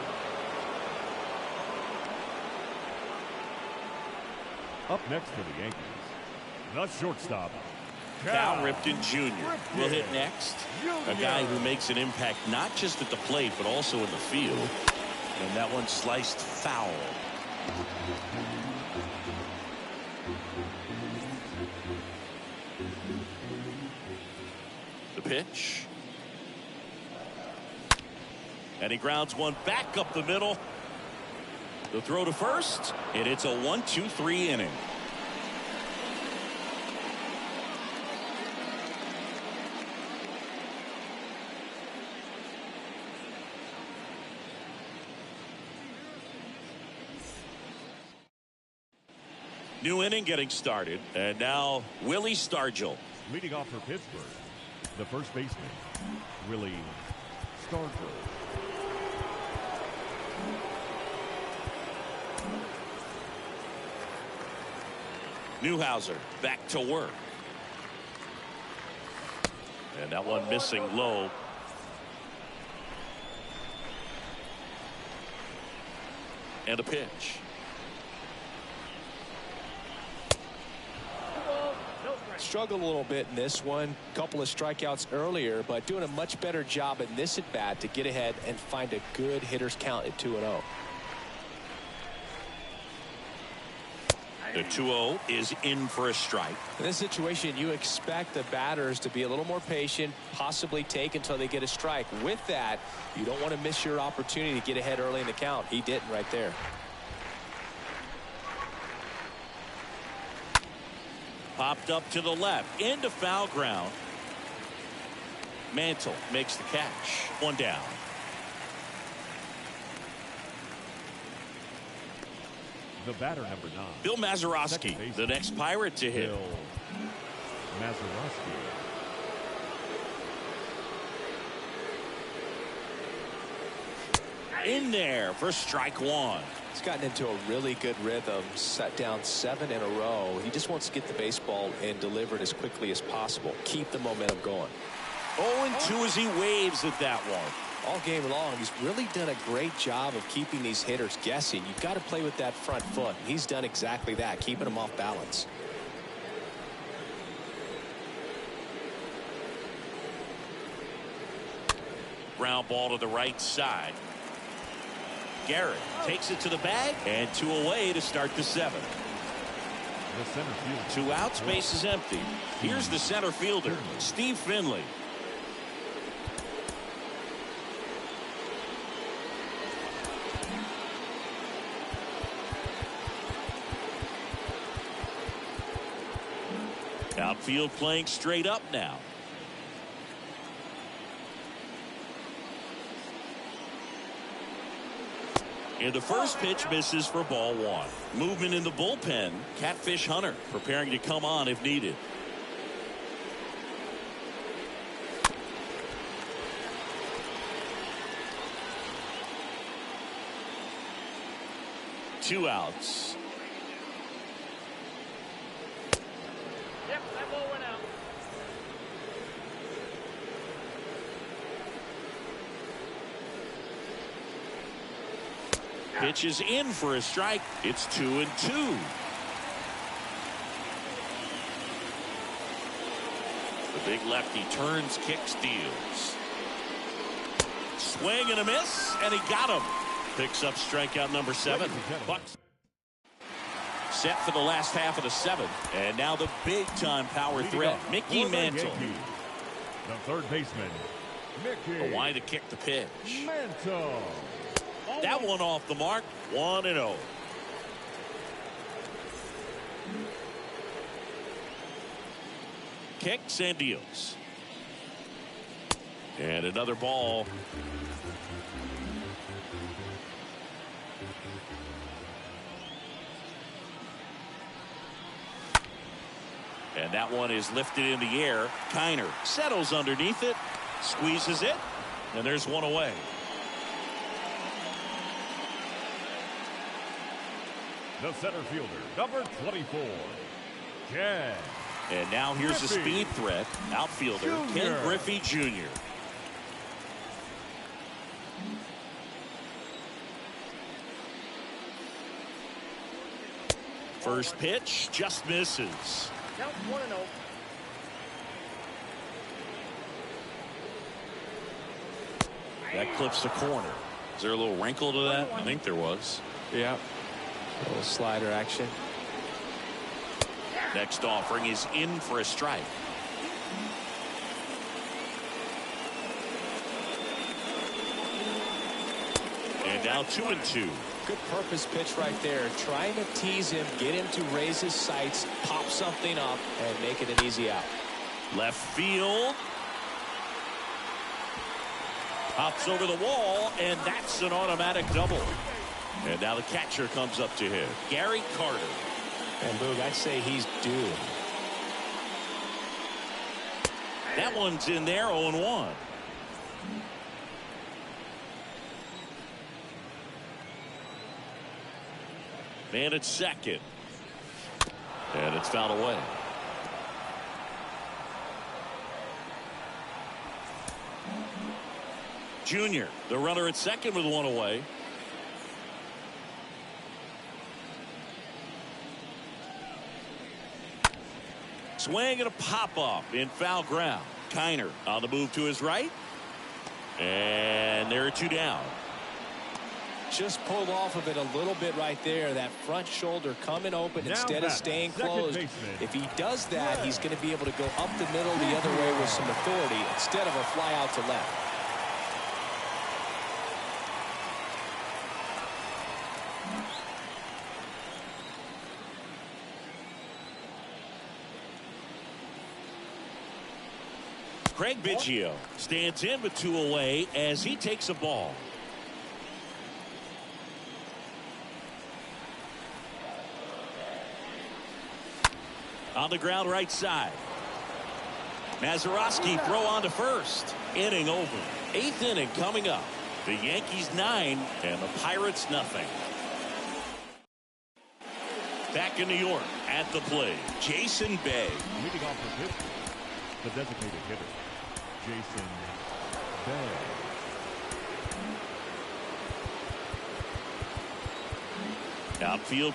Up next for the Yankees, the shortstop, Cal Ripken Jr. will hit next. A guy who makes an impact not just at the plate, but also in the field. And that one sliced foul. The pitch. And he grounds one back up the middle. The throw to first, and it's a 1-2-3 inning. New inning getting started, and now Willie Stargill. leading off for Pittsburgh, the first baseman, Willie Stargill. Newhouser back to work. And that one missing low. And a pitch. Struggled a little bit in this one. Couple of strikeouts earlier, but doing a much better job in this at bat to get ahead and find a good hitter's count at 2-0. The 2-0 is in for a strike. In this situation, you expect the batters to be a little more patient, possibly take until they get a strike. With that, you don't want to miss your opportunity to get ahead early in the count. He didn't right there. Popped up to the left into foul ground. Mantle makes the catch. One down. The batter, number 9. Bill Mazeroski, the next Pirate to hit. Bill Mazeroski. In there for strike 1. He's gotten into a really good rhythm, set down 7 in a row. He just wants to get the baseball and deliver it as quickly as possible. Keep the momentum going. 0-2 as he waves at that one. All game long, he's really done a great job of keeping these hitters guessing. You've got to play with that front foot. He's done exactly that, keeping them off balance. Ground ball to the right side. Gehrig takes it to the bag, and 2 away to start the 7th. The center field. 2 outs, base is empty. Here's the center fielder, Steve Finley. Outfield playing straight up now. And the first pitch misses for ball 1. Movement in the bullpen. Catfish Hunter preparing to come on if needed. Two outs. Yep, that ball went out. Pitch is in for a strike. It's 2-2. The big lefty turns, kicks, deals. Swing and a miss, and he got him. Picks up strikeout number 7. Bucks set for the last half of the 7th. And now the big-time power threat, Mickey Mantle. The third baseman, Mickey. A wide to kick the pitch. Mantle. That one off the mark. 1-0. Kicks and deals. And another ball. And that one is lifted in the air. Kiner settles underneath it, squeezes it, and there's one away. The center fielder, number 24, Ken. And now here's the speed threat, outfielder Ken Griffey Jr. First pitch just misses. Count 1-0. That clips the corner. Is there a little wrinkle to that? I think there was. Yeah. A little slider action. Next offering is in for a strike. And now 2-2. Good purpose pitch right there. Trying to tease him, get him to raise his sights, pop something up, and make it an easy out. Left field. Pops over the wall, and that's an automatic double. And now the catcher comes up to him, Gary Carter. And Boog, I'd say he's due. That one's in there, 0-1. Man at second. And it's fouled away. Junior, the runner at second with one away. Swing and a pop-up in foul ground. Kiner on the move to his right. And there are 2 down. just pulled off of it a little bit right there. That front shoulder coming open instead of staying closed. If he does that, he's going to be able to go up the middle the other way with some authority instead of a fly out to left. Craig Biggio stands in with 2 away as he takes a ball. On the ground right side. Mazeroski throw on to first. Inning over. 8th inning coming up. The Yankees 9 and the Pirates nothing. Back in New York at the plate, Jason Bay. Leading off for Pittsburgh, the designated hitter, Jason Bay. Outfield.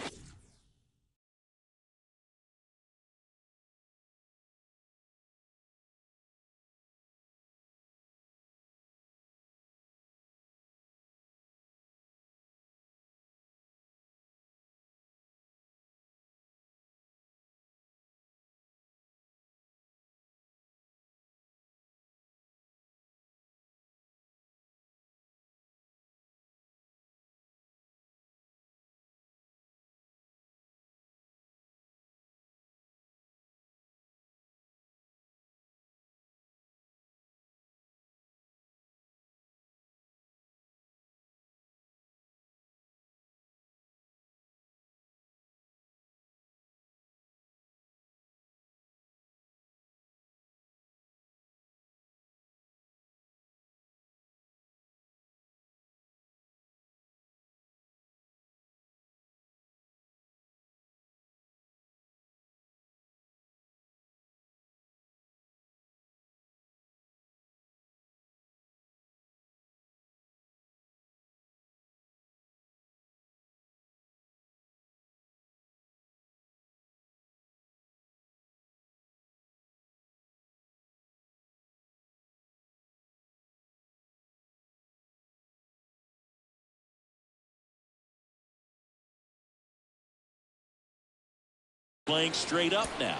Playing straight up now.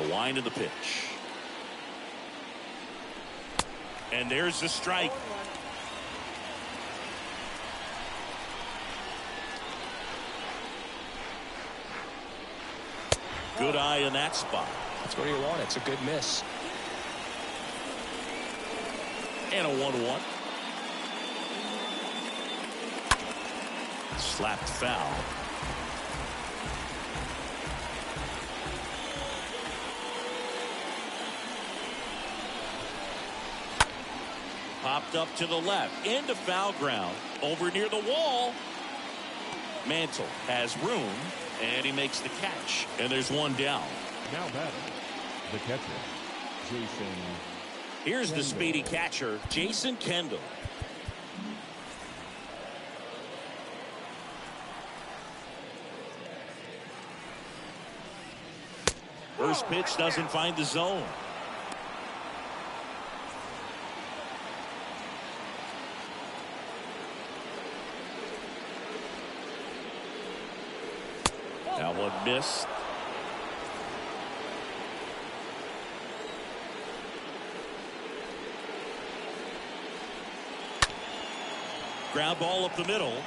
The wind of the pitch. And there's the strike. Good eye in that spot. That's what you want. It's a good miss. And a 1-1. Slapped foul. Popped up to the left into foul ground over near the wall. Mantle has room and he makes the catch, and there's one down. Now batting, the catcher, Jason. Here's the speedy catcher, Jason Kendall. First pitch doesn't find the zone. That one missed. Ground ball up the middle.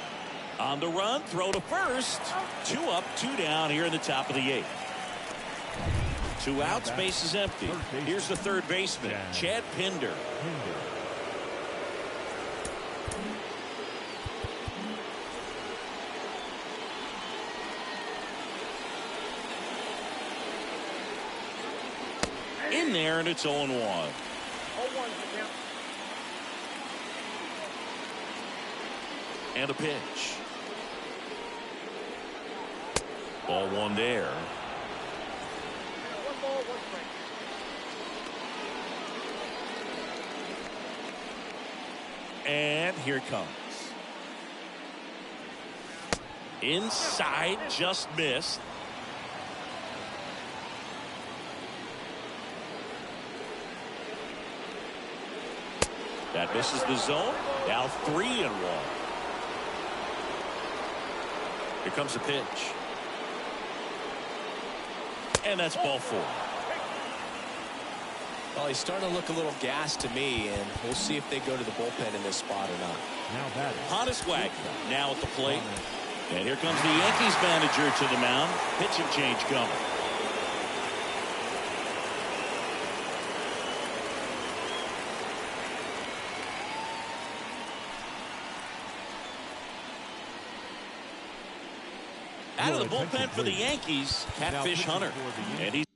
On the run, throw to first. 2 up, 2 down here in the top of the 8th. 2 outs, base is empty. Here's the third baseman, Chad Pinder. In there, and it's 0-1. 0-1. And a pitch. Ball 1 there. 1 ball, 1 strike. And here it comes. Inside, just missed. That misses the zone. Now 3-1. Here comes the pitch. And that's ball 4. Well, he's starting to look a little gassed to me, and we'll see if they go to the bullpen in this spot or not. Now that is Hottest Wagner now at the plate. And here comes the Yankees manager to the mound. Pitching change coming. Out of the bullpen for the Yankees, Catfish Hunter. And he's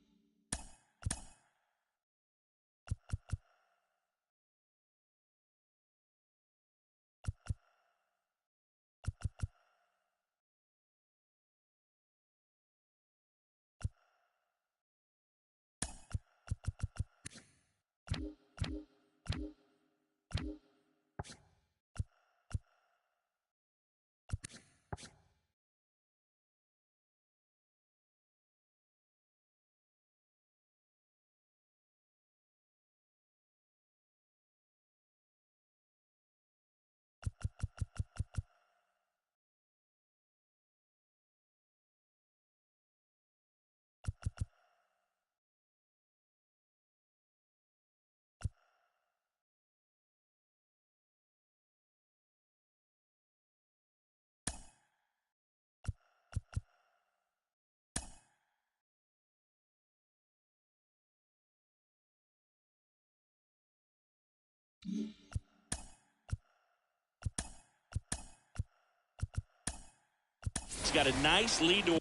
got a nice lead to work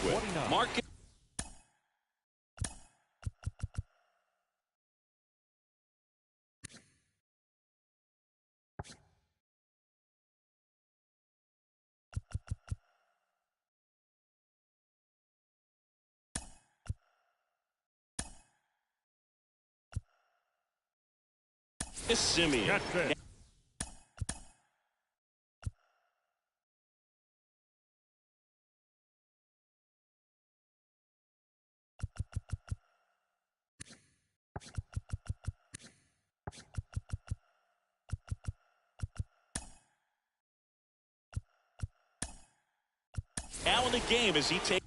with. Market. Simeon. Now in the game as he takes.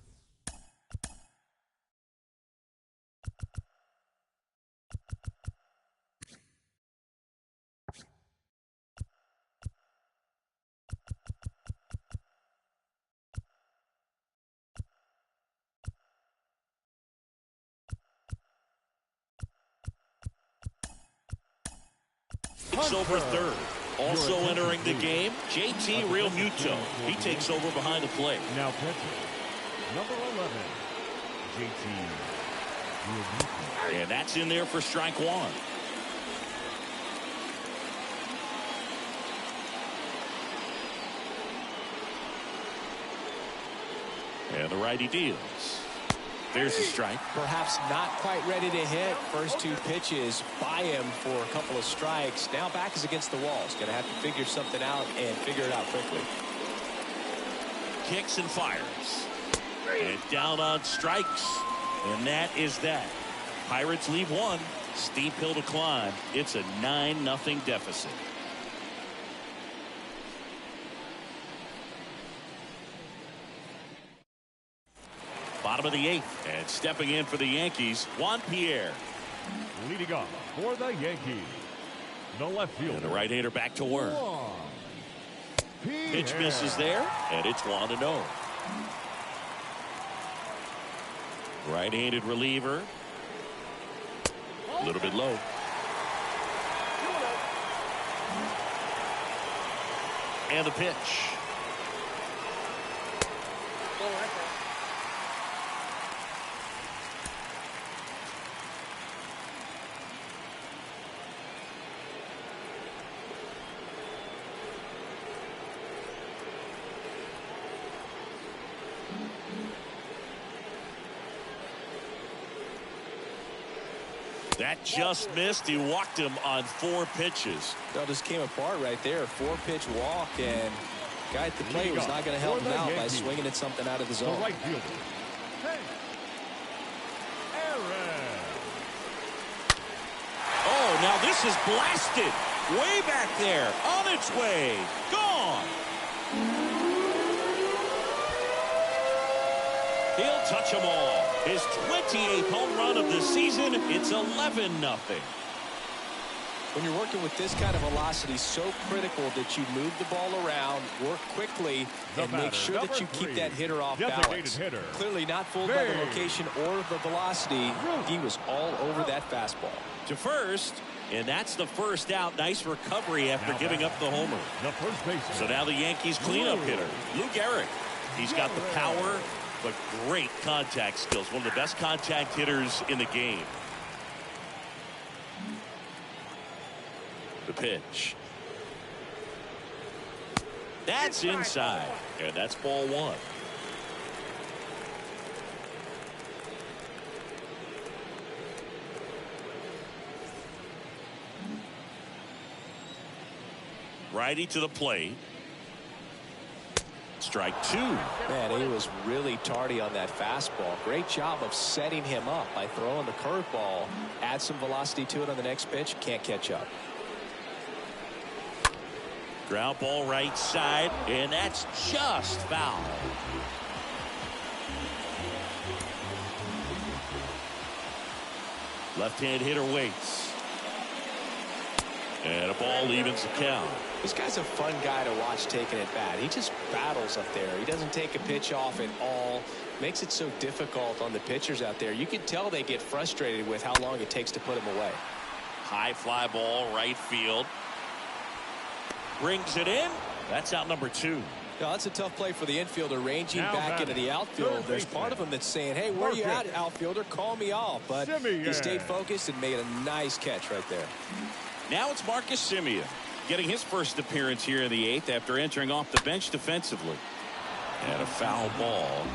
Over third. Also entering the game, JT Realmuto. He takes over behind the plate. Now pitching, number 11, JT Realmuto. And that's in there for strike 1. And the righty deals. There's a strike. Perhaps not quite ready to hit. First 2 pitches by him for a couple of strikes. Now back is against the wall. He's going to have to figure something out and figure it out quickly. Kicks and fires. And down on strikes. And that is that. Pirates leave 1. Steep hill to climb. It's a 9-0 deficit. Bottom of the 8th, and stepping in for the Yankees, Juan Pierre. Leading off for the Yankees, the left fielder. And the right-hander back to work. Pitch misses there, and it's 1-0. Right-handed reliever. A little bit low. And the pitch. That just missed. He walked him on 4 pitches. That just came apart right there. 4-pitch walk, and guy at the plate was not going to help him out by swinging at something out of the zone. Right fielder. Oh, now this is blasted. Way back there. On its way. Gone. He'll touch them all. His 28th home run of the season. It's 11-0. When you're working with this kind of velocity, so critical that you move the ball around, work quickly, and make sure that you keep that hitter off balance. Clearly not fooled by the location or the velocity. He was all over that fastball. To first, and that's the first out. Nice recovery after giving up the homer. So now the Yankees cleanup hitter, Gehrig. He's got the power, but great contact skills. One of the best contact hitters in the game. The pitch. That's inside. And that's ball 1. Righty to the plate. Strike 2. Man, he was really tardy on that fastball. Great job of setting him up by throwing the curveball. Add some velocity to it on the next pitch. Can't catch up. Ground ball right side, and that's just foul. Left-hand hitter waits. And a ball evens the count. This guy's a fun guy to watch taking at bat. He just battles up there. He doesn't take a pitch off at all. Makes it so difficult on the pitchers out there. You can tell they get frustrated with how long it takes to put him away. High fly ball, right field. Brings it in. That's out number 2. No, that's a tough play for the infielder ranging back into the outfield. There's part of him that's saying, hey, where are you at, outfielder? Call me off. But he stayed focused and made a nice catch right there. Now it's Marcus Semien getting his first appearance here in the 8th after entering off the bench defensively. And a foul ball.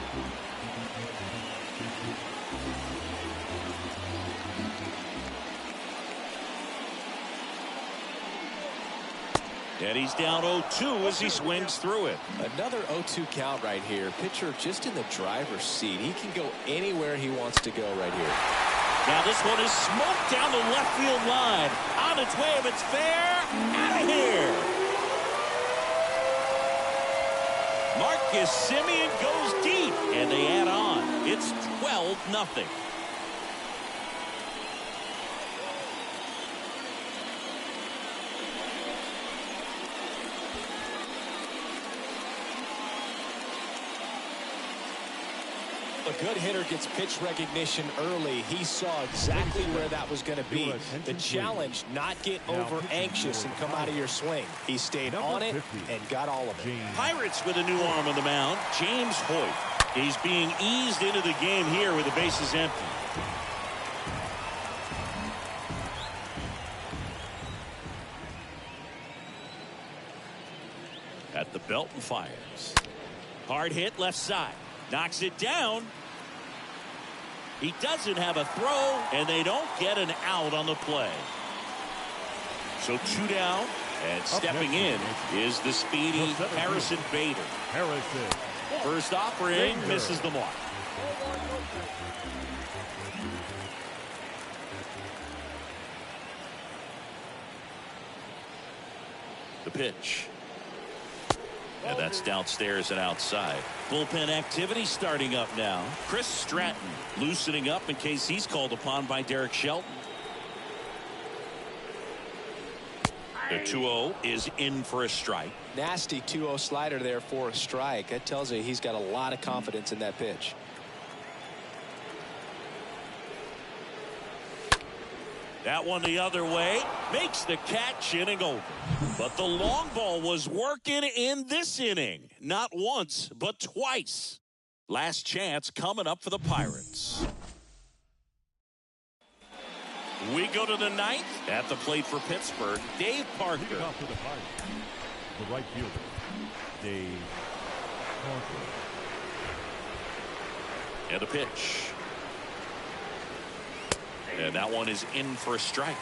And he's down 0-2 as he swings through it. Another 0-2 count right here. Pitcher just in the driver's seat. He can go anywhere he wants to go right here. Now this one is smoked down the left field line. On its way, if it's fair, out of here. Marcus Semien goes deep, and they add on. It's 12-0. A good hitter gets pitch recognition early. He saw exactly where that was going to be. The challenge, not get over anxious and come out of your swing. He stayed on it and got all of it. Pirates with a new arm on the mound, James Hoyt. He's being eased into the game here with the bases empty. At the belt and fires. Hard hit left side. Knocks it down. He doesn't have a throw, and they don't get an out on the play. So 2 down, and stepping in is the speedy Harrison Bader. First offering misses the mark. The pitch. And that's downstairs and outside. Bullpen activity starting up now. Chris Stratton loosening up in case he's called upon by Derek Shelton. The 2-0 is in for a strike. Nasty 2-0 slider there for a strike. That tells you he's got a lot of confidence in that pitch. That one the other way. Makes the catch, inning over. But the long ball was working in this inning. Not once, but twice. Last chance coming up for the Pirates. We go to the 9th. At the plate for Pittsburgh, Dave Parker. Leading off for the Pirates, the right fielder, Dave Parker. And the pitch. And that one is in for a strike.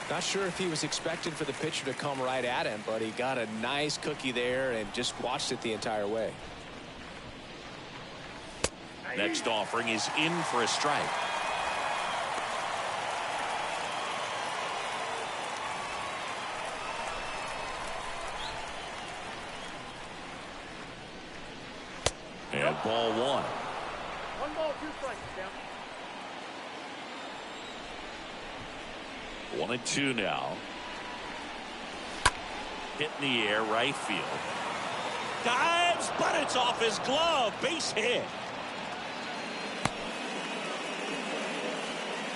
Not sure if he was expecting for the pitcher to come right at him, but he got a nice cookie there and just watched it the entire way. Next offering is in for a strike. And ball one. 1 ball, 2 strikes, down. 1-2 now. Hit in the air, right field. Dives, but it's off his glove. Base hit.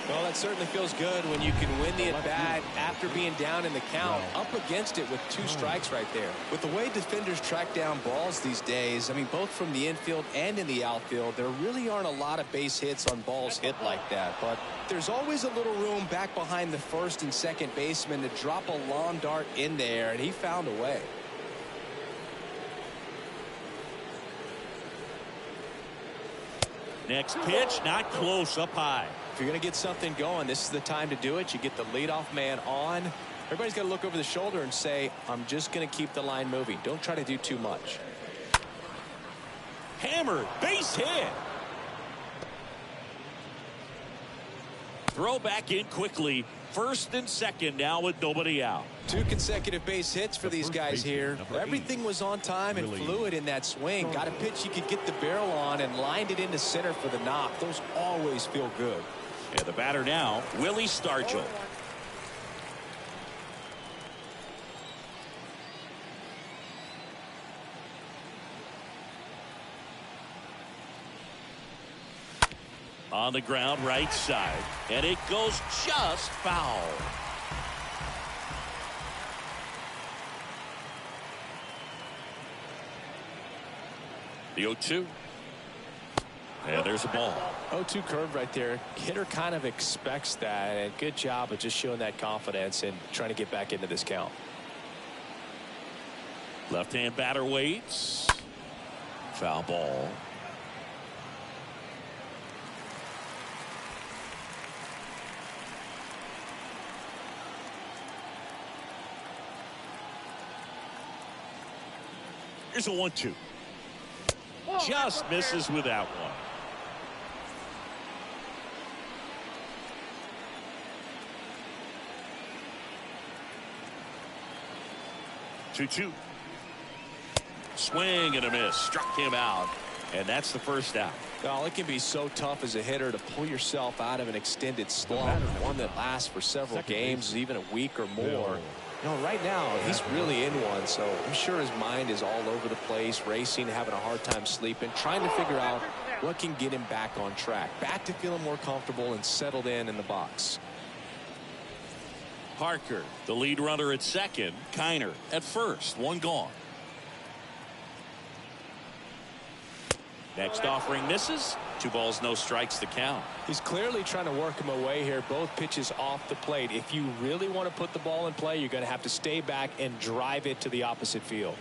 Well, that certainly feels good when you can win the at-bat after being down in the count, up against it with 2 strikes right there. With the way defenders track down balls these days, I mean, both from the infield and in the outfield, there really aren't a lot of base hits on balls hit like that. But there's always a little room back behind the first and second baseman to drop a lawn dart in there, and he found a way. Next pitch, not close, up high. If you're going to get something going, this is the time to do it. You get the leadoff man on. Everybody's got to look over the shoulder and say, I'm just going to keep the line moving. Don't try to do too much. Hammered, base hit. Throw back in quickly. First and second now with nobody out. 2 consecutive base hits for these guys here. Everything was on time and fluid in that swing. Got a pitch you could get the barrel on and lined it into center for the knock. Those always feel good. And the batter now, Willie Stargill. On the ground, right side, and it goes just foul. The 0-2. And there's a ball. 0-2 curve right there. Hitter kind of expects that, and good job of just showing that confidence and trying to get back into this count. Left-hand batter waits. Foul ball. Here's a 1-2. Just misses with that one. Two. Swing and a miss. Struck him out. And that's the first out. Well, it can be so tough as a hitter to pull yourself out of an extended slump, one that lasts for several games, even a week or more. You know, right now, he's really in one, so I'm sure his mind is all over the place, racing, having a hard time sleeping, trying to figure out what can get him back on track, back to feeling more comfortable and settled in the box. Parker, the lead runner at second. Kiner at first. One gone. Next offering misses. 2 balls, no strikes to count. He's clearly trying to work him away here. Both pitches off the plate. If you really want to put the ball in play, you're going to have to stay back and drive it to the opposite field.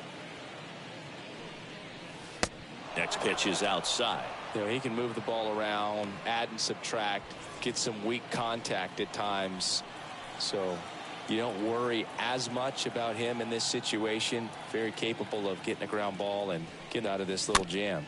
Next pitch is outside. You know, he can move the ball around, add and subtract, get some weak contact at times. So you don't worry as much about him in this situation. Very capable of getting a ground ball and getting out of this little jam.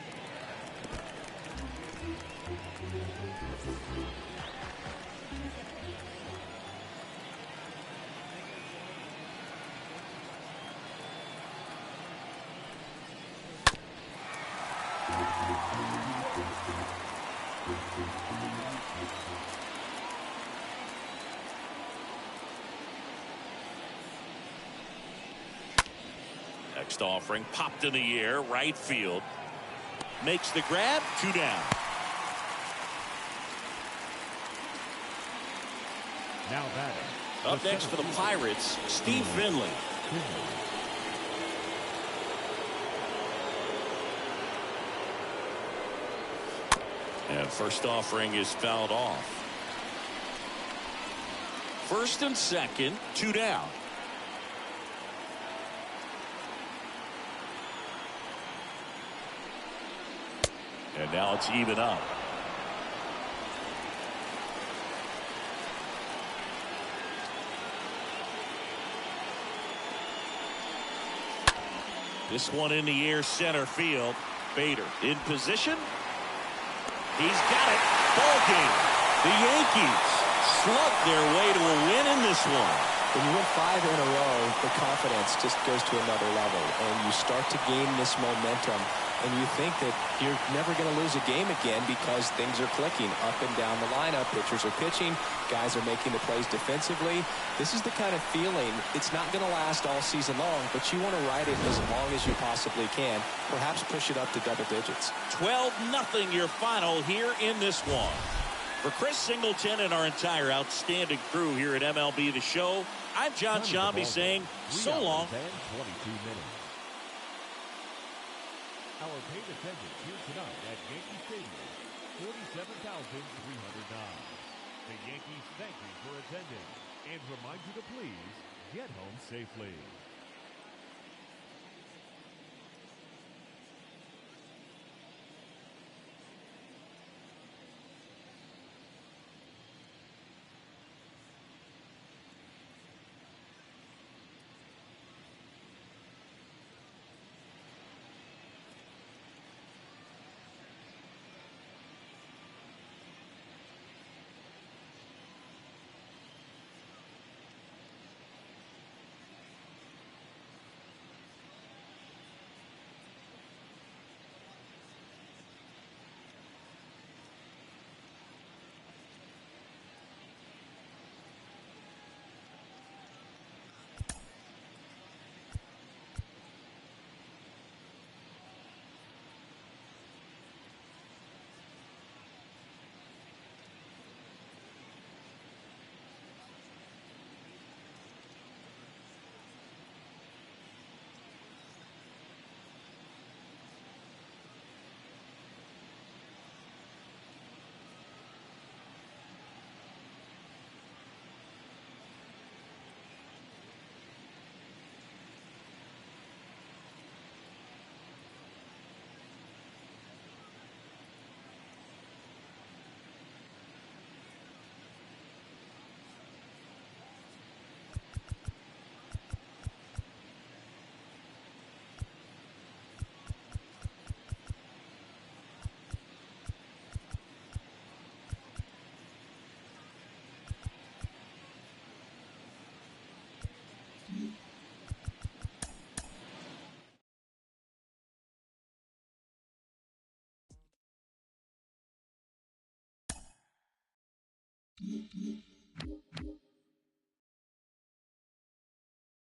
Next offering popped in the air, right field. Makes the grab, 2 down. Now batting. Up next for the Pirates, Steve Finley. And first offering is fouled off. First and second, 2 down. And now it's even up. This one in the air, center field. Bader in position. He's got it. Ball game. The Yankees slug their way to a win in this one. When you win 5 in a row, the confidence just goes to another level, and you start to gain this momentum, and you think that you're never going to lose a game again because things are clicking up and down the lineup. Pitchers are pitching. Guys are making the plays defensively. This is the kind of feeling, it's not going to last all season long, but you want to ride it as long as you possibly can. Perhaps push it up to double digits. 12-0 your final here in this one. For Chris Singleton and our entire outstanding crew here at MLB The Show, I'm John Shambi saying so long. 22 minutes. Our paid attendance here tonight at Yankee Stadium, 47,309. The Yankees thank you for attending and remind you to please get home safely.